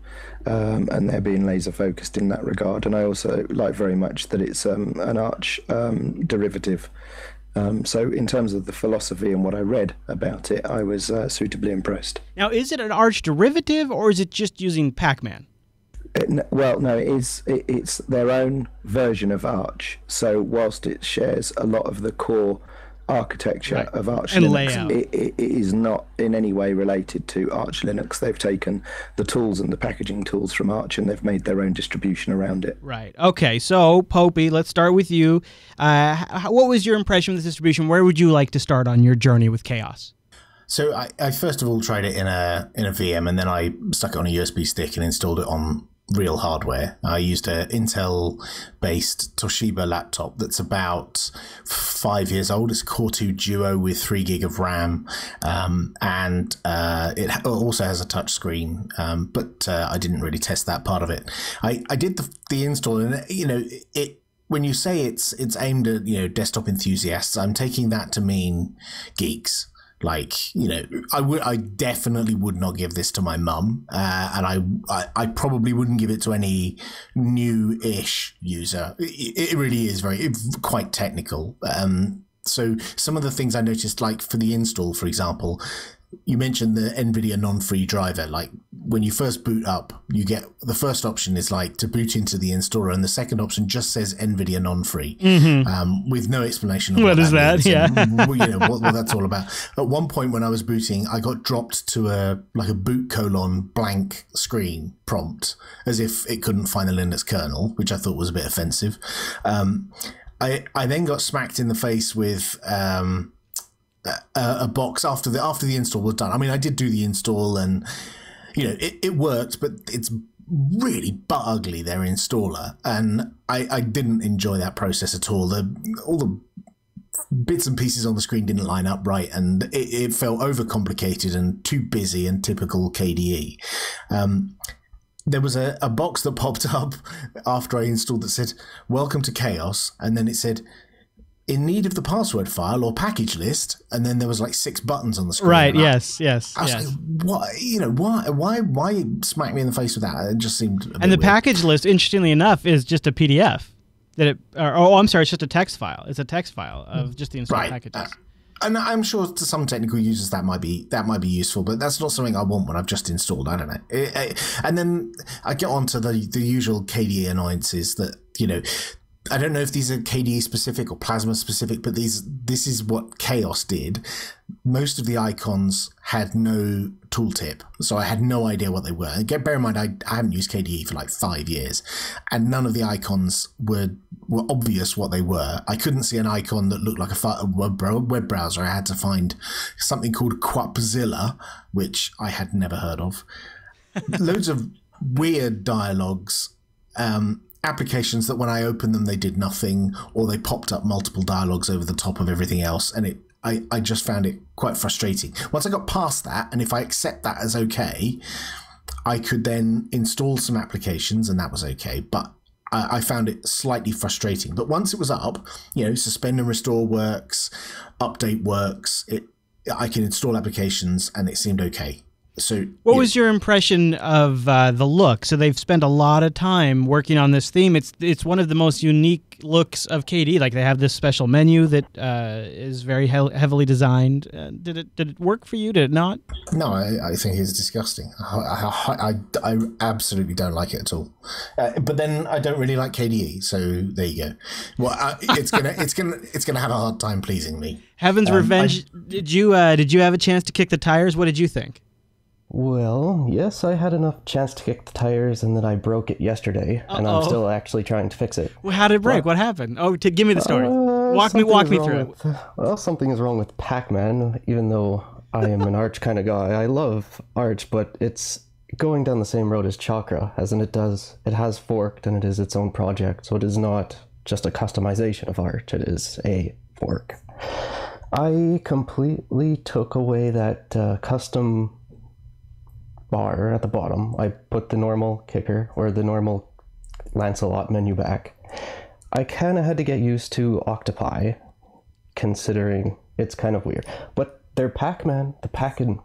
and they're being laser focused in that regard. And I also like very much that it's an Arch derivative. So in terms of the philosophy and what I read about it, I was suitably impressed. Now, is it an Arch derivative, or is it just using Pac-Man? Well, no, it's their own version of Arch. So whilst it shares a lot of the core architecture of Arch and Linux, it is not in any way related to Arch Linux. They've taken the tools and the packaging tools from Arch and they've made their own distribution around it. Right. Okay, so Popey, let's start with you. What was your impression of this distribution? Where would you like to start on your journey with KaOS? So I first of all tried it in a VM, and then I stuck it on a USB stick and installed it on real hardware. I used an Intel-based Toshiba laptop that's about 5 years old. It's a Core 2 Duo with 3 gig of RAM, and it also has a touch screen, but I didn't really test that part of it. I did the install, and you know, when you say it's aimed at desktop enthusiasts, I'm taking that to mean geeks. Like, I definitely would not give this to my mum, and I probably wouldn't give it to any new-ish user. It really is quite technical. So some of the things I noticed, like for the install, for example, you mentioned the NVIDIA non-free driver. Like when you first boot up, you get the first option is like to boot into the installer, and the second option just says NVIDIA non-free, with no explanation of what is that? Yeah, what that's all about. At one point when I was booting, I got dropped to a boot : blank screen prompt, as if it couldn't find the Linux kernel, which I thought was a bit offensive. I then got smacked in the face with a box after the install was done. I mean, I did do the install, and it worked, but it's really butt ugly, their installer, and I didn't enjoy that process at all. All the bits and pieces on the screen didn't line up right, and it felt overcomplicated and too busy and typical KDE. There was a box that popped up after I installed that said, "Welcome to KaOS," and then it said, "In need of the password file or package list," and then there was like 6 buttons on the screen. Right. Yes. I was like, why smack me in the face with that? It just seemed. And the package list, interestingly enough, is just a PDF. I'm sorry, it's just a text file. It's a text file of just the installed packages. And I'm sure to some technical users that might be useful, but that's not something I want when I've just installed. I don't know. And then I get on to the usual KDE annoyances that, I don't know if these are KDE specific or Plasma specific, but this is what KaOS did. Most of the icons had no tooltip, so I had no idea what they were. And bear in mind, I haven't used KDE for like 5 years, and none of the icons were obvious what they were. I couldn't see an icon that looked like a web browser. I had to find something called Quapzilla, which I had never heard of. Loads of weird dialogues. Applications that when I opened them, they did nothing, or they popped up multiple dialogues over the top of everything else. And I just found it quite frustrating. Once I got past that, and if I accept that as okay, I could then install some applications, and that was okay. But I found it slightly frustrating. But once it was up, suspend and restore works, update works, I can install applications, and it seemed okay. So, what was your impression of the look? So they've spent a lot of time working on this theme. It's one of the most unique looks of KDE. Like, they have this special menu that is very heavily designed. Did it work for you? Did it not? No, I think it's disgusting. I absolutely don't like it at all. But then I don't really like KDE, so there you go. Well, it's gonna have a hard time pleasing me. Heaven's Revenge. Did you have a chance to kick the tires? What did you think? Well, yes, I had enough chance to kick the tires, and then I broke it yesterday, and I'm still actually trying to fix it. Well, how did it break? What happened? Give me the story. Walk me through it. Something is wrong with Pac-Man, even though I am an Arch kind of guy. I love Arch, but it's going down the same road as Chakra, as in it has forked, and it is its own project, so it is not just a customization of Arch, it is a fork. I completely took away that custom bar at the bottom. I put the normal kicker or the normal Lancelot menu back. I kind of had to get used to Octopi, considering it's kind of weird. But their Pac-Man, package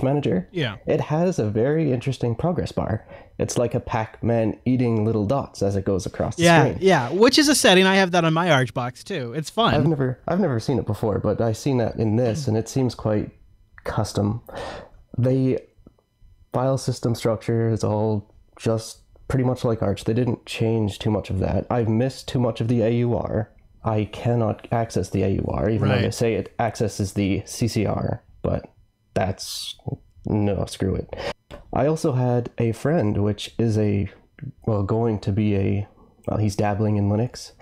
manager, it has a very interesting progress bar. It's like a Pac-Man eating little dots as it goes across the screen. Yeah, which is a setting. I have that on my Arch box too. It's fun. I've never seen it before, but I've seen that in this, and it seems quite custom. The file system structure is all just pretty much like Arch. They didn't change too much of that. I've missed too much of the AUR. I cannot access the AUR, even though they say it accesses the CCR, but no, screw it. I also had a friend, which is he's dabbling in Linux.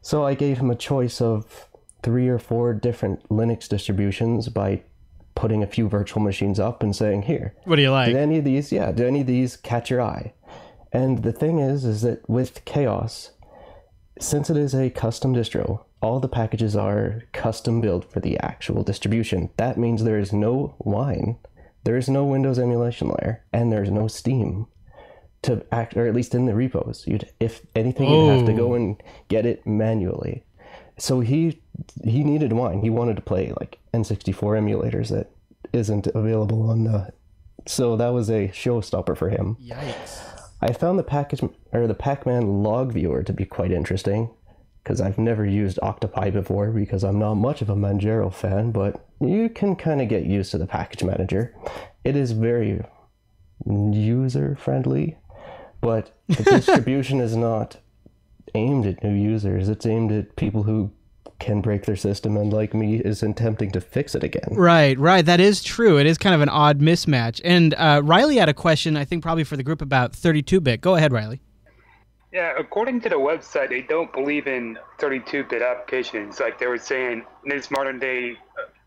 So I gave him a choice of 3 or 4 different Linux distributions by putting a few virtual machines up and saying, here, what do you like? Do any of these catch your eye? And the thing is that with KaOS, since it is a custom distro, all the packages are custom built for the actual distribution. That means there is no Wine, there is no Windows emulation layer, and there's no Steam to act, or at least in the repos. If anything, you'd have to go and get it manually. So he needed Wine. He wanted to play like N64 emulators that isn't available on so that was a showstopper for him. Yikes. I found the Pac-Man log viewer to be quite interesting, because I've never used Octopi before because I'm not much of a Manjaro fan, but you can kind of get used to the package manager. It is very user-friendly, but the distribution is not aimed at new users. It's aimed at people who can break their system and, like me, is attempting to fix it again. Right. That is true. It is kind of an odd mismatch. And Riley had a question, I think probably for the group, about 32-bit. Go ahead, Riley. Yeah, according to the website, they don't believe in 32-bit applications. Like they were saying, in this modern day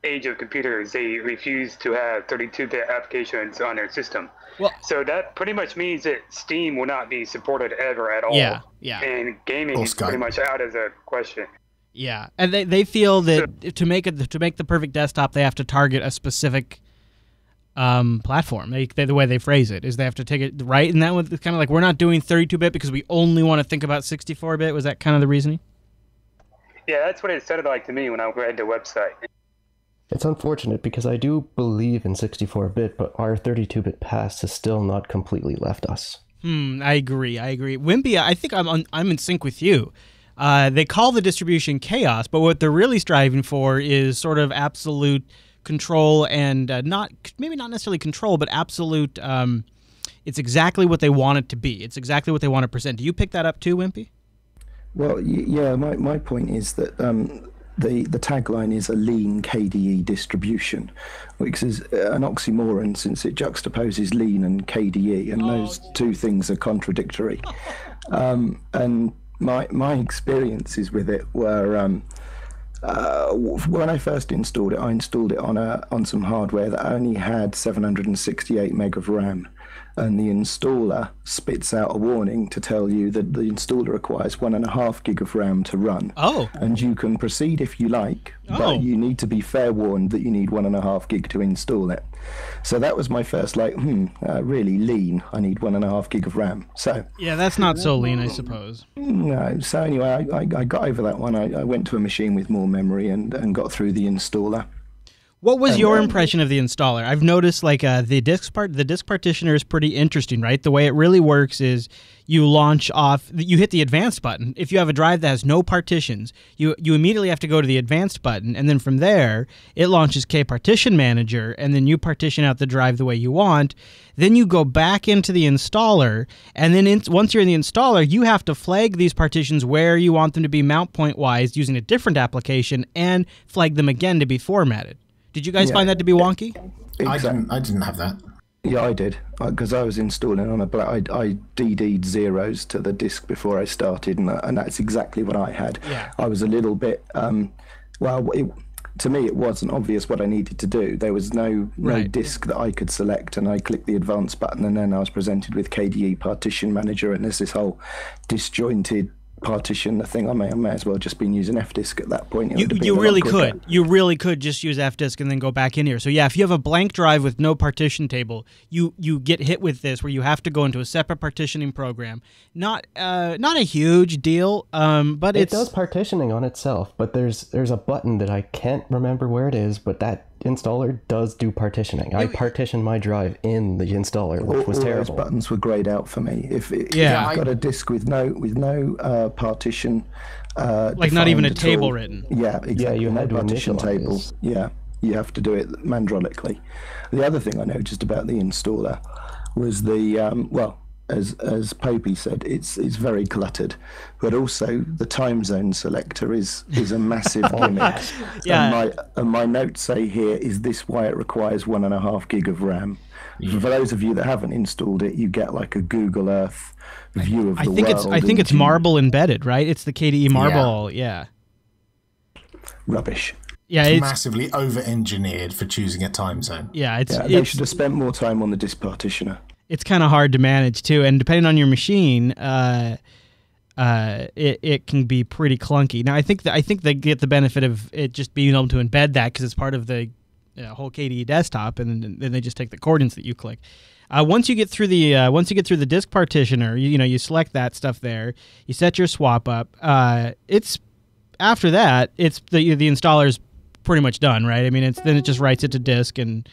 age of computers, they refuse to have 32-bit applications on their system. Well, so that pretty much means that Steam will not be supported ever at all. Yeah. And gaming is pretty much out of the question. Yeah, and they feel that to make the perfect desktop, they have to target a specific platform. The way they phrase it is they have to take it right, and that was kind of like, we're not doing 32-bit because we only want to think about 64-bit. Was that kind of the reasoning? Yeah, that's what it sounded like to me when I read the website. It's unfortunate because I do believe in 64-bit, but our 32-bit past has still not completely left us. I agree. Wimpy, I think I'm in sync with you. They call the distribution KaOS, but what they're really striving for is sort of absolute control, and maybe not necessarily control, but absolute. It's exactly what they want it to be. It's exactly what they want to present. Do you pick that up too, Wimpy? Well, yeah. My point is that the tagline is a lean KDE distribution, which is an oxymoron since it juxtaposes lean and KDE, and those two things are contradictory. And my experiences with it were. When I first installed it, I installed it on some hardware that only had 768 meg of RAM, and the installer spits out a warning to tell you that the installer requires 1.5 gig of RAM to run. Oh. And you can proceed if you like, but you need to be fair warned that you need 1.5 gig to install it. So that was my first really lean. I need 1.5 gig of RAM. So yeah, that's not so lean, I suppose. No. So anyway, I got over that one. I went to a machine with more memory and got through the installer. What was your impression of the installer? I've noticed the disk partitioner is pretty interesting, right? The way it really works is you hit the advanced button. If you have a drive that has no partitions, you immediately have to go to the advanced button, and then from there it launches KPartition Manager, and then you partition out the drive the way you want. Then you go back into the installer, and then once you're in the installer, you have to flag these partitions where you want them to be mount point wise using a different application, and flag them again to be formatted. Did you guys find that to be wonky? Exactly. I didn't have that. Yeah, I did, because I was installing on I DD'd zeros to the disk before I started, and that's exactly what I had. Yeah. I was a little bit, to me it wasn't obvious what I needed to do. There was no disk that I could select, and I clicked the advanced button, and then I was presented with KDE Partition Manager, and there's this whole disjointed partition thing. I may as well just been using fdisk at that point. You really could just use fdisk and then go back in here. So yeah, if you have a blank drive with no partition table, you get hit with this where you have to go into a separate partitioning program. Not a huge deal, but it does partitioning on itself. But there's a button that I can't remember where it is, but that installer does do partitioning. I partitioned my drive in the installer, which was terrible. Those buttons were grayed out for me. If you've got a disk with no partition, not even a table written. Yeah, exactly. Yeah, you had to partition table. Yeah, you have to do it mandrolically. The other thing I noticed about the installer was as Popey said, it's very cluttered, but also the time zone selector is a massive gimmick. Yeah. And my notes say here, is this why it requires 1.5 gig of RAM? For those of you that haven't installed it, you get like a Google Earth view of the world. I think it's Marble embedded, right? It's the KDE Marble, yeah. Rubbish. Yeah, it's massively over-engineered for choosing a time zone. Yeah, they should have spent more time on the disk partitioner. It's kind of hard to manage too, and depending on your machine, it can be pretty clunky. Now, I think they get the benefit of it just being able to embed that because it's part of the whole KDE desktop, and then they just take the coordinates that you click. Once you get through the disk partitioner, you select that stuff there. You set your swap up. After that, it's the installer's pretty much done, right? I mean, then it just writes it to disk, and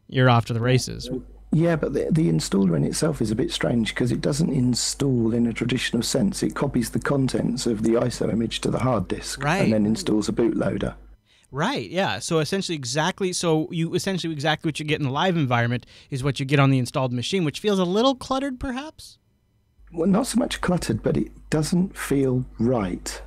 you're off to the races. Yeah, but the installer in itself is a bit strange because it doesn't install in a traditional sense. It copies the contents of the ISO image to the hard disk, and then installs a bootloader. Right, yeah. So essentially exactly what you get in the live environment is what you get on the installed machine, which feels a little cluttered perhaps? Well, not so much cluttered, but it doesn't feel right.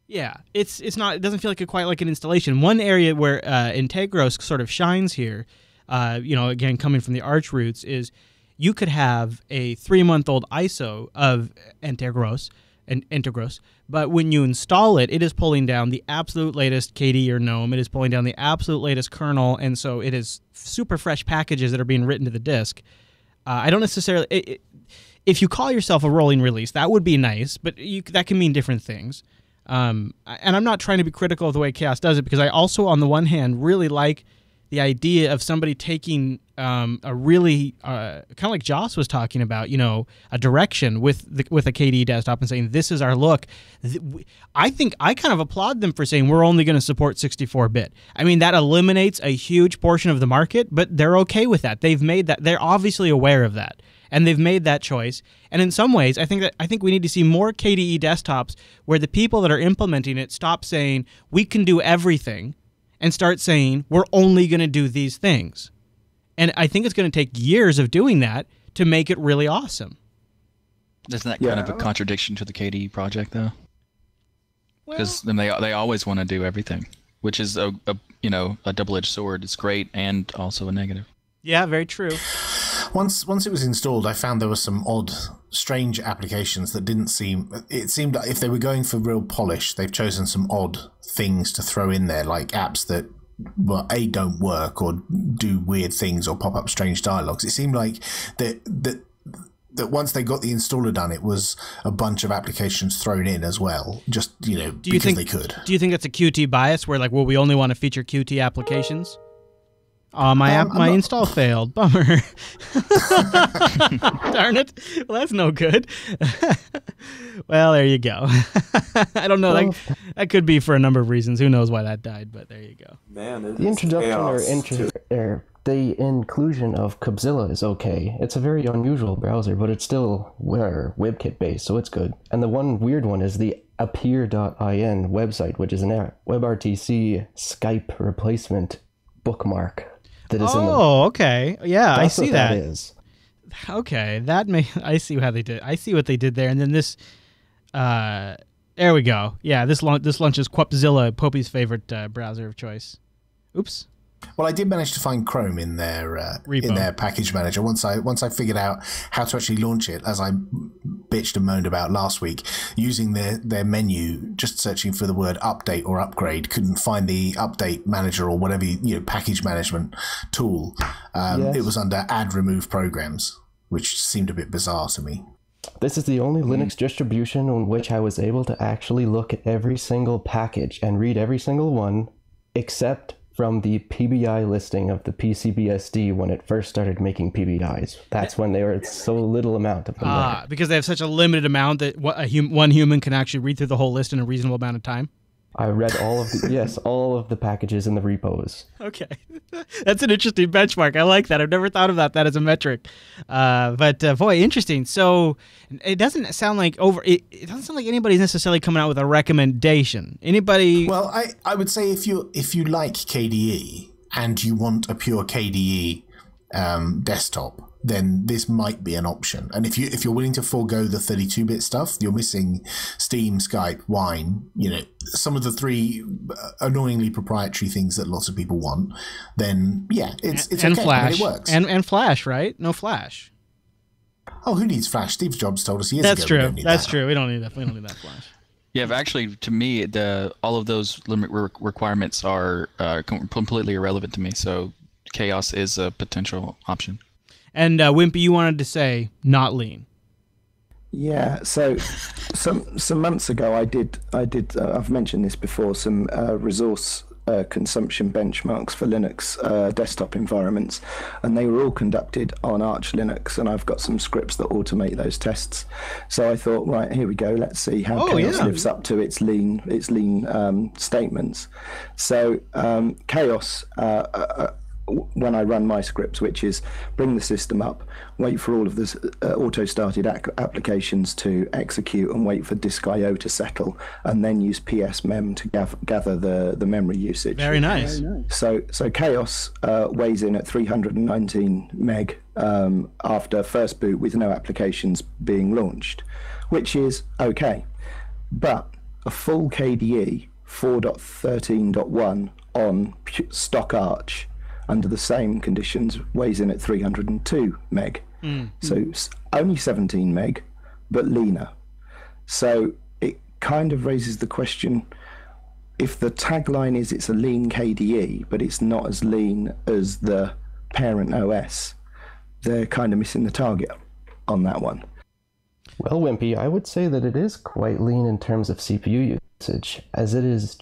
Yeah, it doesn't feel quite like an installation. One area where Integros sort of shines here, again, coming from the Arch roots, is you could have a 3-month-old ISO of Integros, but when you install it, it is pulling down the absolute latest KDE or GNOME. It is pulling down the absolute latest kernel, and so it is super fresh packages that are being written to the disk. I don't necessarily... if you call yourself a rolling release, that would be nice, but that can mean different things. And I'm not trying to be critical of the way KaOS does it, because I also, on the one hand, really like the idea of somebody taking a really kind of like Jos was talking about, a direction with a KDE desktop and saying, this is our look. I think I kind of applaud them for saying we're only going to support 64-bit. I mean, that eliminates a huge portion of the market, but they're okay with that. They've made that. They're obviously aware of that, and they've made that choice. And in some ways, I think we need to see more KDE desktops where the people that are implementing it stop saying we can do everything and start saying we're only going to do these things. And I think it's going to take years of doing that to make it really awesome. Isn't that kind of a contradiction to the KDE project, though? Because then they always want to do everything, which is a double-edged sword. It's great and also a negative. Yeah, very true. Once it was installed, I found there were some odd, strange applications that didn't seem... It seemed like if they were going for real polish, they've chosen some odd things to throw in there, like apps that, well, A, don't work or do weird things or pop up strange dialogues. It seemed like that once they got the installer done, it was a bunch of applications thrown in as well, just, because they could. Do you think it's a Qt bias where, like, well, we only want to feature Qt applications? Oh, my install failed. Bummer. Darn it. Well, that's no good. Well, there you go. I don't know. That could be for a number of reasons. Who knows why that died, but there you go. Man, the introduction the inclusion of Kubzilla is okay. It's a very unusual browser, but it's still WebKit based, so it's good. And the one weird one is the appear.in website, which is an WebRTC Skype replacement bookmark. Okay. Yeah, I see that. That is. Okay, I see how they did. I see what they did there, and then this. There we go. Yeah, this launch is Quapzilla, Popey's favorite browser of choice. Oops. Well, I did manage to find Chrome in their package manager once I figured out how to actually launch it, as I bitched and moaned about last week, using their menu, just searching for the word update or upgrade, couldn't find the update manager or whatever package management tool. Yes. It was under add remove programs, which seemed a bit bizarre to me. This is the only Linux distribution on which I was able to actually look at every single package and read every single one, except from the PBI listing of the PCBSD when it first started making PBIs. That's when there were so little amount of them there. Because they have such a limited amount that one human can actually read through the whole list in a reasonable amount of time? I read all of the packages in the repos. Okay. That's an interesting benchmark. I like that. I've never thought about that as a metric. But boy, interesting. So it doesn't sound like it doesn't sound like anybody's necessarily coming out with a recommendation. Anybody? Well, I would say if you like KDE and you want a pure KDE desktop, then this might be an option. And if you're willing to forego the 32-bit stuff, you're missing Steam, Skype, Wine, some of the three annoyingly proprietary things that lots of people want, then yeah, it's and okay. Flash. I mean, it works. And Flash, right? No Flash. Oh, who needs Flash? Steve Jobs told us years That's ago. True. We don't need That's that. true. We don't need that. We don't need that Flash. Yeah, but actually, to me, all of those limit requirements are completely irrelevant to me. So KaOS is a potential option. And Wimpy, you wanted to say not lean. Yeah, so some months ago I did I've mentioned this before, some resource consumption benchmarks for Linux desktop environments, and they were all conducted on Arch Linux, and I've got some scripts that automate those tests. So I thought, right, here we go, let's see how KaOS lives up to its lean statements. So KaOS, when I run my scripts, which is bring the system up, wait for all of the auto-started applications to execute, and wait for disk I/O to settle, and then use PSMem to gather the memory usage. Very nice. So KaOS weighs in at 319 meg after first boot with no applications being launched, which is okay. But a full KDE 4.13.1 on stock Arch under the same conditions weighs in at 302 meg. So only 17 meg, but leaner. So it kind of raises the question, if the tagline is it's a lean KDE, but it's not as lean as the parent OS, they're kind of missing the target on that one. Well, Wimpy, I would say that it is quite lean in terms of CPU usage, as it is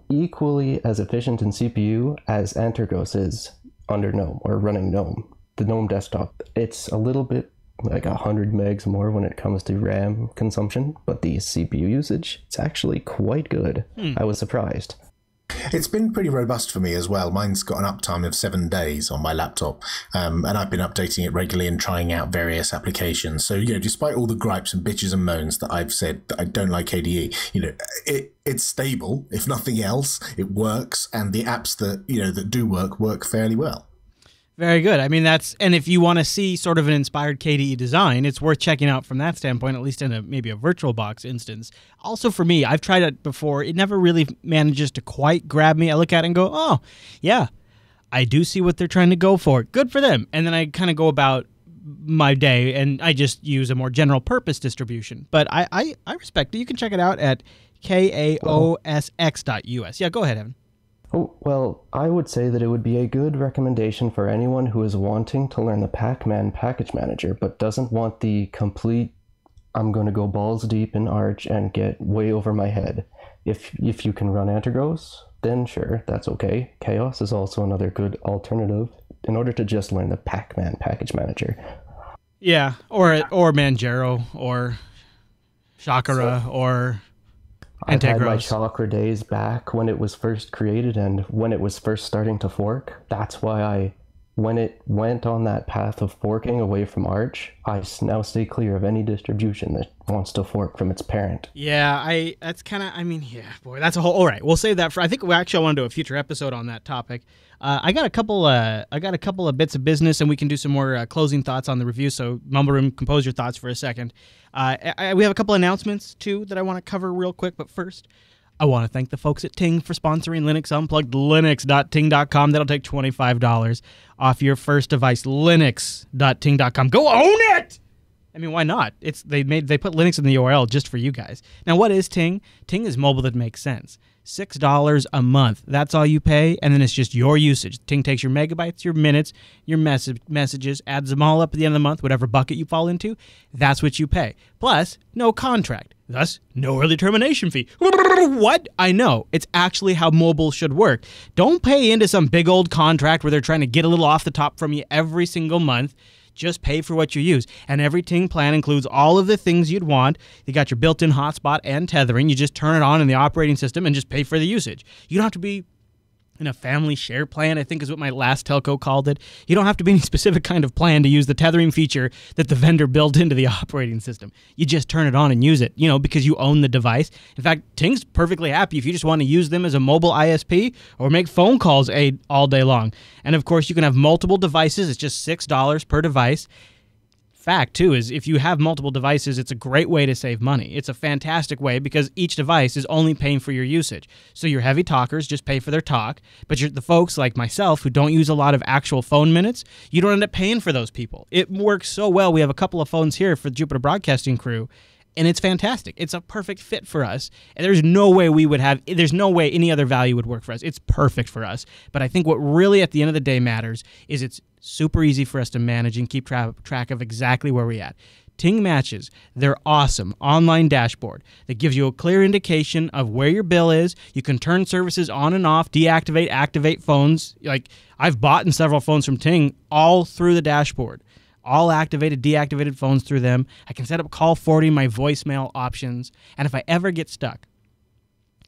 equally as efficient in CPU as Antergos is under GNOME or running GNOME. The GNOME desktop, it's a little bit like 100 megs more when it comes to RAM consumption, but the CPU usage, it's actually quite good. I was surprised. It's been pretty robust for me as well. Mine's got an uptime of 7 days on my laptop, and I've been updating it regularly and trying out various applications. So, despite all the gripes and bitches and moans that I've said that I don't like KDE, it's stable. If nothing else, it works, and the apps that do work fairly well. Very good. I mean, and if you want to see sort of an inspired KDE design, it's worth checking out from that standpoint, at least in maybe a VirtualBox instance. Also for me, I've tried it before. It never really manages to quite grab me. I look at it and go, oh, yeah, I do see what they're trying to go for. Good for them. And then I kind of go about my day and I just use a more general purpose distribution. But I respect it. You can check it out at kaosx.us. Yeah, go ahead, Evan. Oh, well, I would say that it would be a good recommendation for anyone who is wanting to learn the Pacman package manager, but doesn't want the complete, I'm going to go balls deep in Arch and get way over my head. If you can run Antergos, then sure, that's okay. KaOS is also another good alternative in order to just learn the Pacman package manager. Yeah, or Manjaro, or Chakra, or I've had my Chakra days back when it was first created and when it was first starting to fork. That's why when it went on that path of forking away from Arch, I now stay clear of any distribution that wants to fork from its parent. Yeah, that's kind of, that's a whole, all right, we'll save that for, I think we actually want to do a future episode on that topic. I got a couple of bits of business, and we can do some more closing thoughts on the review. So, Mumble Room, compose your thoughts for a second. We have a couple announcements too that I want to cover real quick. But first, I want to thank the folks at Ting for sponsoring Linux Unplugged. Linux.ting.com. That'll take $25 off your first device. Linux.ting.com. Go own it. I mean, why not? They put Linux in the URL just for you guys. Now, what is Ting? Ting is mobile that makes sense. $6 a month. That's all you pay, and then it's just your usage. Ting takes your megabytes, your minutes, your messages, adds them all up at the end of the month, whatever bucket you fall into, that's what you pay. Plus, no contract. Thus, no early termination fee. What? I know. It's actually how mobile should work. Don't pay into some big old contract where they're trying to get a little off the top from you every single month. Just pay for what you use. And every Ting plan includes all of the things you'd want. You got your built-in hotspot and tethering. You just turn it on in the operating system and just pay for the usage. You don't have to be in a family share plan, I think is what my last telco called it. You don't have to be any specific kind of plan to use the tethering feature that the vendor built into the operating system. You just turn it on and use it, because you own the device. In fact, Ting's perfectly happy if you just want to use them as a mobile ISP or make phone calls all day long. And of course, you can have multiple devices. It's just $6 per device. Fact too is if you have multiple devices, it's a great way to save money. It's a fantastic way because each device is only paying for your usage. So your heavy talkers just pay for their talk, but the folks like myself who don't use a lot of actual phone minutes, you don't end up paying for those people. It works so well. We have a couple of phones here for the Jupiter Broadcasting crew, and it's fantastic. It's a perfect fit for us. And there's no way any other value would work for us. It's perfect for us. But I think what really at the end of the day matters is it's super easy for us to manage and keep track of exactly where we're at. Ting Matches, their awesome online dashboard that gives you a clear indication of where your bill is. You can turn services on and off, deactivate, activate phones. Like I've bought in several phones from Ting all through the dashboard. All activated, deactivated phones through them. I can set up call forwarding, my voicemail options. And if I ever get stuck,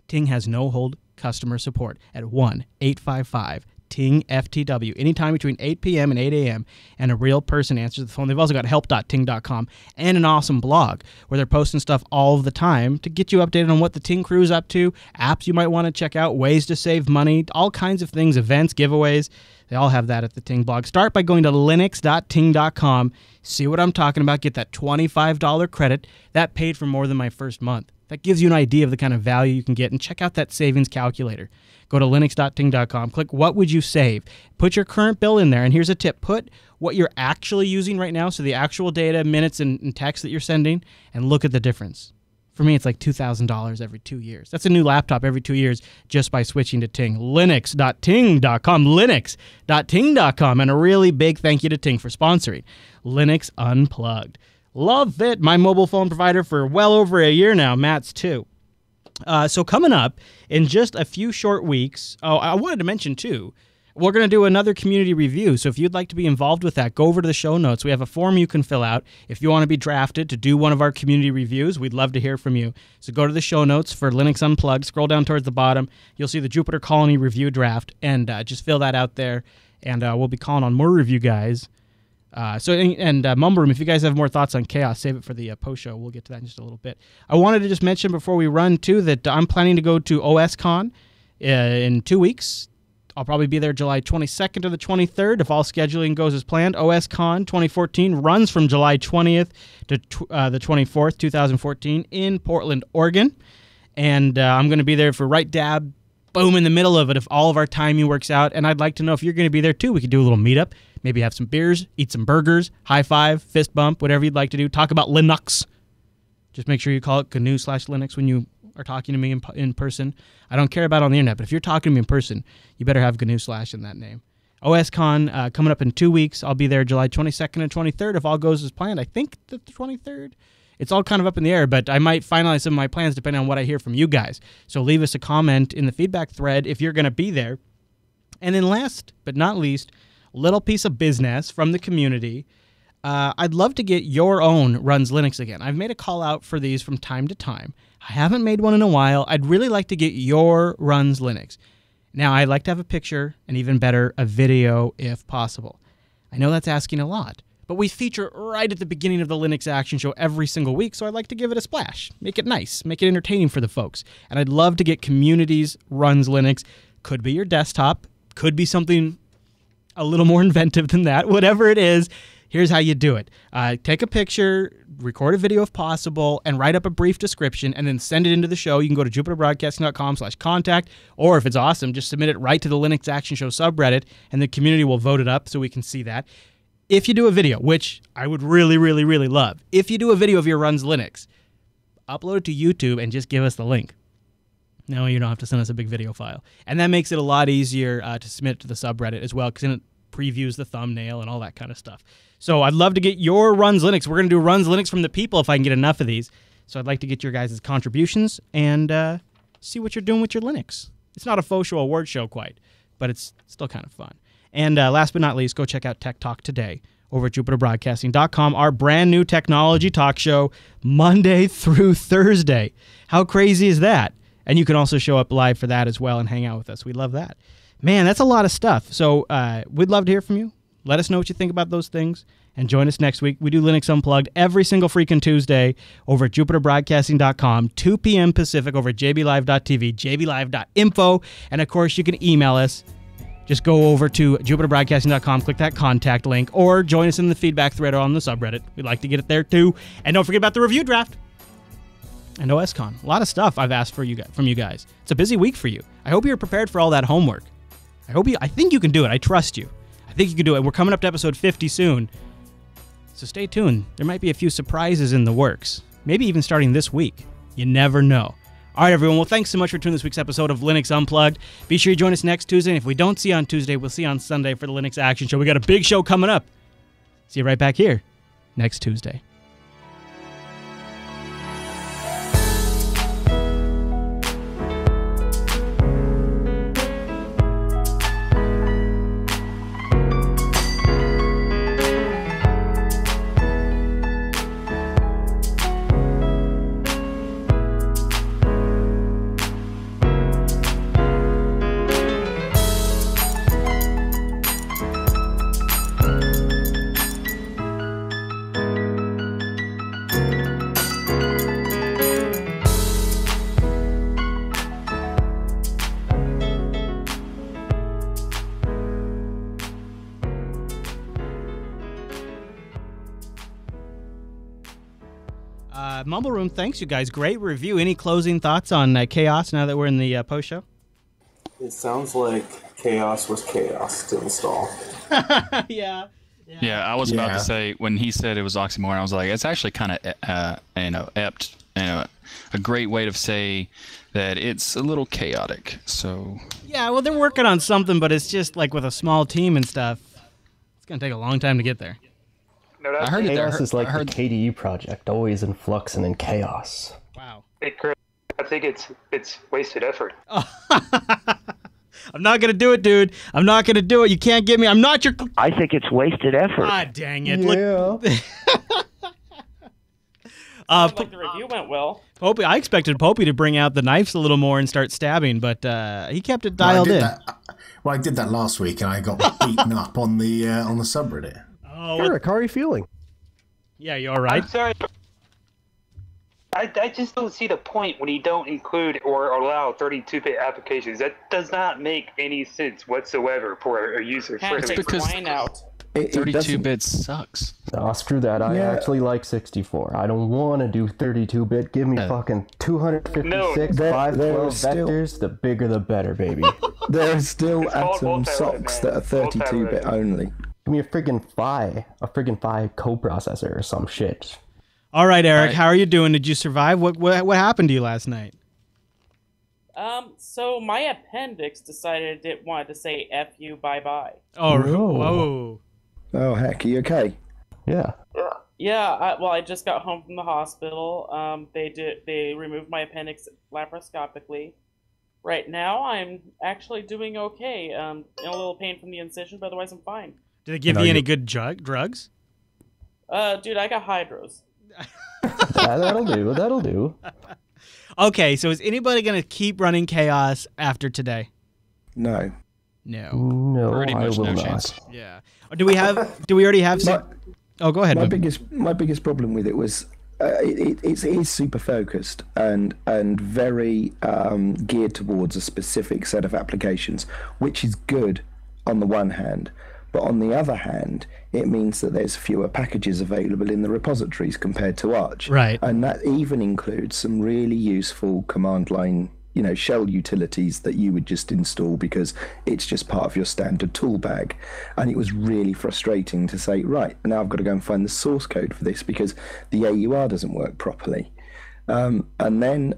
Ting has no-hold customer support at 1-855-TING-FTW. Anytime between 8 p.m. and 8 a.m. and a real person answers the phone. They've also got help.ting.com and an awesome blog where they're posting stuff all the time to get you updated on what the Ting crew's up to, apps you might want to check out, ways to save money, all kinds of things, events, giveaways. They all have that at the Ting blog. Start by going to linux.ting.com. See what I'm talking about. Get that $25 credit. That paid for more than my first month. That gives you an idea of the kind of value you can get. And check out that savings calculator. Go to linux.ting.com, click what would you save. Put your current bill in there, and here's a tip. Put what you're actually using right now, so the actual data, minutes, and text that you're sending, and look at the difference. For me, it's like $2,000 every 2 years. That's a new laptop every 2 years just by switching to Ting. Linux.ting.com, linux.ting.com, and a really big thank you to Ting for sponsoring Linux Unplugged. Love it. My mobile phone provider for well over a year now. Matt's too. So coming up in just a few short weeks, I wanted to mention too, we're going to do another community review. So if you'd like to be involved with that, go over to the show notes. We have a form you can fill out. If you want to be drafted to do one of our community reviews, we'd love to hear from you. So go to the show notes for Linux Unplugged, scroll down towards the bottom. You'll see the Jupiter Colony review draft, and just fill that out there. And we'll be calling on more review guys. Mumble Room, if you guys have more thoughts on KaOS, save it for the post show. We'll get to that in just a little bit. I wanted to just mention before we run, too, that I'm planning to go to OSCON in 2 weeks. I'll probably be there July 22nd to the 23rd if all scheduling goes as planned. OSCON 2014 runs from July 20th to the 24th, 2014 in Portland, Oregon. And I'm going to be there for right dab, boom, in the middle of it if all of our timing works out. And I'd like to know if you're going to be there, too. We could do a little meetup. Maybe have some beers, eat some burgers, high five, fist bump, whatever you'd like to do. Talk about Linux. Just make sure you call it GNU/Linux when you are talking to me in person. I don't care about on the internet, but if you're talking to me in person, you better have GNU/ in that name. OSCON coming up in 2 weeks. I'll be there July 22nd and 23rd if all goes as planned. I think the 23rd. It's all kind of up in the air, but I might finalize some of my plans depending on what I hear from you guys. So leave us a comment in the feedback thread if you're going to be there. And then last but not least, little piece of business from the community. I'd love to get your own Runs Linux again. I've made a call out for these from time to time. I haven't made one in a while. I'd really like to get your Runs Linux. Now, I'd like to have a picture, and even better, a video if possible. I know that's asking a lot, but we feature right at the beginning of the Linux Action Show every single week, so I'd like to give it a splash. Make it nice. Make it entertaining for the folks. And I'd love to get communities Runs Linux. Could be your desktop. Could be something a little more inventive than that. Whatever it is, here's how you do it. Take a picture, record a video if possible, and write up a brief description, and then send it into the show. You can go to jupiterbroadcasting.com/contact, or if it's awesome, just submit it right to the Linux Action Show subreddit, and the community will vote it up so we can see that. If you do a video, which I would really, really, really love, if you do a video of your Runs Linux, upload it to YouTube and just give us the link. No, you don't have to send us a big video file. And that makes it a lot easier to submit it to the subreddit as well, because then it previews the thumbnail and all that kind of stuff. So I'd love to get your Runs Linux. We're going to do Runs Linux from the people if I can get enough of these. So I'd like to get your guys' contributions and see what you're doing with your Linux. It's not a faux show award show quite, but it's still kind of fun. And last but not least, go check out Tech Talk Today over at jupiterbroadcasting.com, our brand new technology talk show Monday through Thursday. How crazy is that? And you can also show up live for that as well and hang out with us. We love that. Man, that's a lot of stuff. So we'd love to hear from you. Let us know what you think about those things. And join us next week. We do Linux Unplugged every single freaking Tuesday over at jupiterbroadcasting.com, 2 p.m. Pacific over at jblive.tv, jblive.info. And, of course, you can email us. Just go over to jupiterbroadcasting.com, click that contact link, or join us in the feedback thread or on the subreddit. We'd like to get it there, too. And don't forget about the review draft. And OSCON. A lot of stuff I've asked from you guys. It's a busy week for you. I hope you're prepared for all that homework. I think you can do it. I trust you. I think you can do it. We're coming up to episode 50 soon. So stay tuned. There might be a few surprises in the works. Maybe even starting this week. You never know. All right, everyone. Well, thanks so much for tuning this week's episode of Linux Unplugged. Be sure you join us next Tuesday. And if we don't see you on Tuesday, we'll see you on Sunday for the Linux Action Show. We got a big show coming up. See you right back here next Tuesday. Mumble Room, thanks you guys. Great review. Any closing thoughts on KaOS now that we're in the post show? It sounds like KaOS was chaos to install. Yeah. Yeah, I was about to say, when he said it was oxymoron, I was like, it's actually kind of apt, a great way to say that it's a little chaotic. So yeah, well, they're working on something, but it's just like with a small team and stuff. It's gonna take a long time to get there. No, I heard KaOS is like the KDE project, always in flux and in chaos. Wow. I think it's wasted effort. I'm not gonna do it, dude. I'm not gonna do it. You can't get me. I'm not your. I think it's wasted effort. God dang it! Yeah. Like the review went well. Popey, I expected Popey to bring out the knives a little more and start stabbing, but he kept it dialed in. I did that last week, and I got beaten up on the subreddit. Oh, Eric, how are you feeling? Yeah, you all right? I'm sorry. I just don't see the point when you don't include or allow 32-bit applications. That does not make any sense whatsoever for a user. Can't take wine out. 32-bit sucks. No, screw that. I actually like 64. I don't want to do 32-bit. Give me fucking 256, 512 vectors. The bigger the better, baby. There are still Atom socks that are 32-bit only. Give me a friggin' PHY coprocessor or some shit. All right, Eric, how are you doing? Did you survive? What happened to you last night? So my appendix decided it wanted to say F you, bye-bye. Oh, whoa. Oh, heck, are you okay? Yeah. Yeah, I just got home from the hospital. They removed my appendix laparoscopically. Right now, I'm actually doing okay. In a little pain from the incision, but otherwise I'm fine. Did they give you any good drugs? Dude, I got hydros. That'll do. Okay, so is anybody going to keep running KaOS after today? No. No, Pretty I much will no not. chance. Yeah. Do we already have some? Oh, go ahead. My biggest problem with it was it is super focused and very geared towards a specific set of applications, which is good on the one hand, but on the other hand, it means that there's fewer packages available in the repositories compared to Arch. Right. And that even includes some really useful command line, shell utilities that you would just install because it's just part of your standard tool bag. And it was really frustrating to say, right, now I've got to go and find the source code for this because the AUR doesn't work properly. And then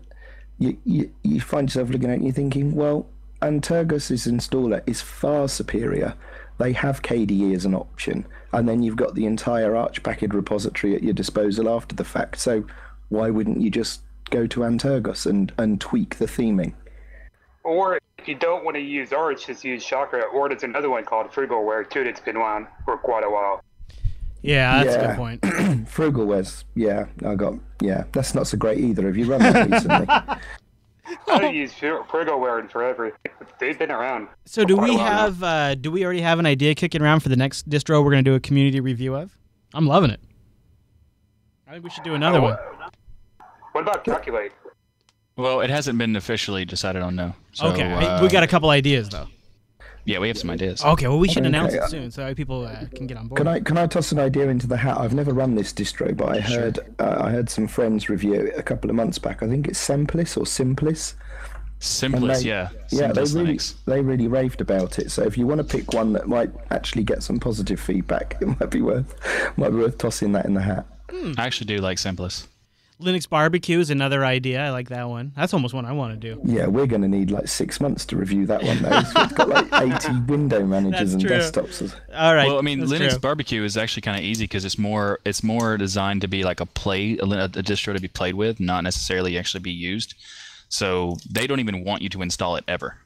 you find yourself looking at it and you're thinking, well, Antergos' installer is far superior. They have KDE as an option, and then you've got the entire Arch package repository at your disposal after the fact. So why wouldn't you just go to Antergos and tweak the theming? Or if you don't want to use Arch, just use Chakra. Or there's another one called Frugalware too that's been around for quite a while. Yeah, that's a good point. Frugalware's, that's not so great either. Have you run that recently? I haven't used Frugalware in forever. They've been around. So do we already have an idea kicking around for the next distro we're going to do a community review of? I'm loving it. I think we should do another one. What about Calculate? Well, it hasn't been officially decided on, no. So, okay, we got a couple ideas, though. Yeah, we have some ideas. Okay, well, we should announce it soon so people can get on board. Can I toss an idea into the hat? I've never run this distro, but I heard some friends review it a couple of months back. I think it's Simplis or Simplis. Simplis, yeah. Yeah, Simplis they really raved about it. So if you want to pick one that might actually get some positive feedback, it might be worth tossing that in the hat. I actually do like Simplis. Linux Barbecue is another idea. I like that one. That's almost one I want to do. Yeah, we're going to need like 6 months to review that one, though. So it's got like 80 window managers and desktops. All right. Well, I mean, Linux Barbecue is actually kind of easy because it's more designed to be like a distro to be played with, not necessarily actually be used. So they don't even want you to install it ever.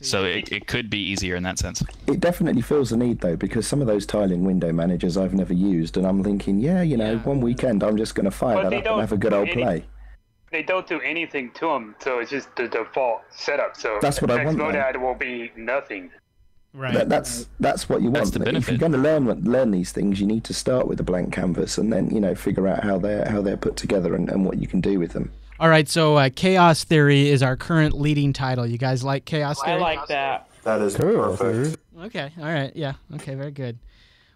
So it could be easier in that sense. It definitely feels a need, though, because some of those tiling window managers I've never used, and I'm thinking, one weekend I'm just going to fire that up and have a good old play. They don't do anything to them, so it's just the default setup. So that's what I want. Monad will be nothing. Right. That's what you want. That's the benefit. If you're going to learn these things, you need to start with a blank canvas and then figure out how they're put together and what you can do with them. All right, so Chaos Theory is our current leading title. You guys like Chaos Theory? I like that. That is perfect. Okay, all right, yeah. Okay, very good.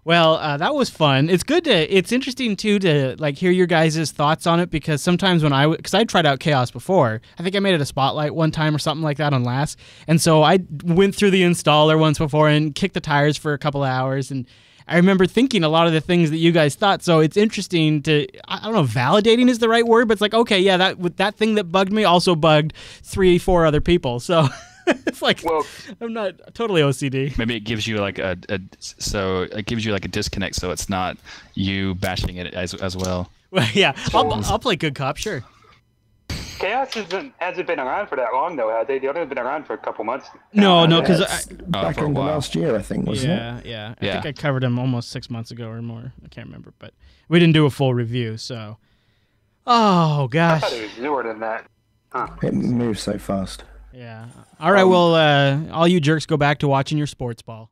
Well, that was fun. It's interesting too to like hear your guys' thoughts on it, because sometimes because I tried out KaOS before. I think I made it a spotlight one time or something like that on LAS. And so I went through the installer once before and kicked the tires for a couple of hours. And I remember thinking a lot of the things that you guys thought. So it's interesting I don't know, validating is the right word, but it's like, okay, yeah, that thing that bugged me also bugged 3-4 other people. So it's like, well, I'm not totally OCD. Maybe it gives you like a disconnect, so it's not you bashing it as well. Well, yeah, I'll play good cop, sure. KaOS hasn't been around for that long, though, have they? They've only been around for a couple months. No, because back in the last year, I think, wasn't it? Yeah. I think I covered them almost 6 months ago or more. I can't remember, but we didn't do a full review, so. Oh gosh. I thought it was newer than that. Huh. It moves so fast. Yeah. All right. Well, all you jerks, go back to watching your sports ball.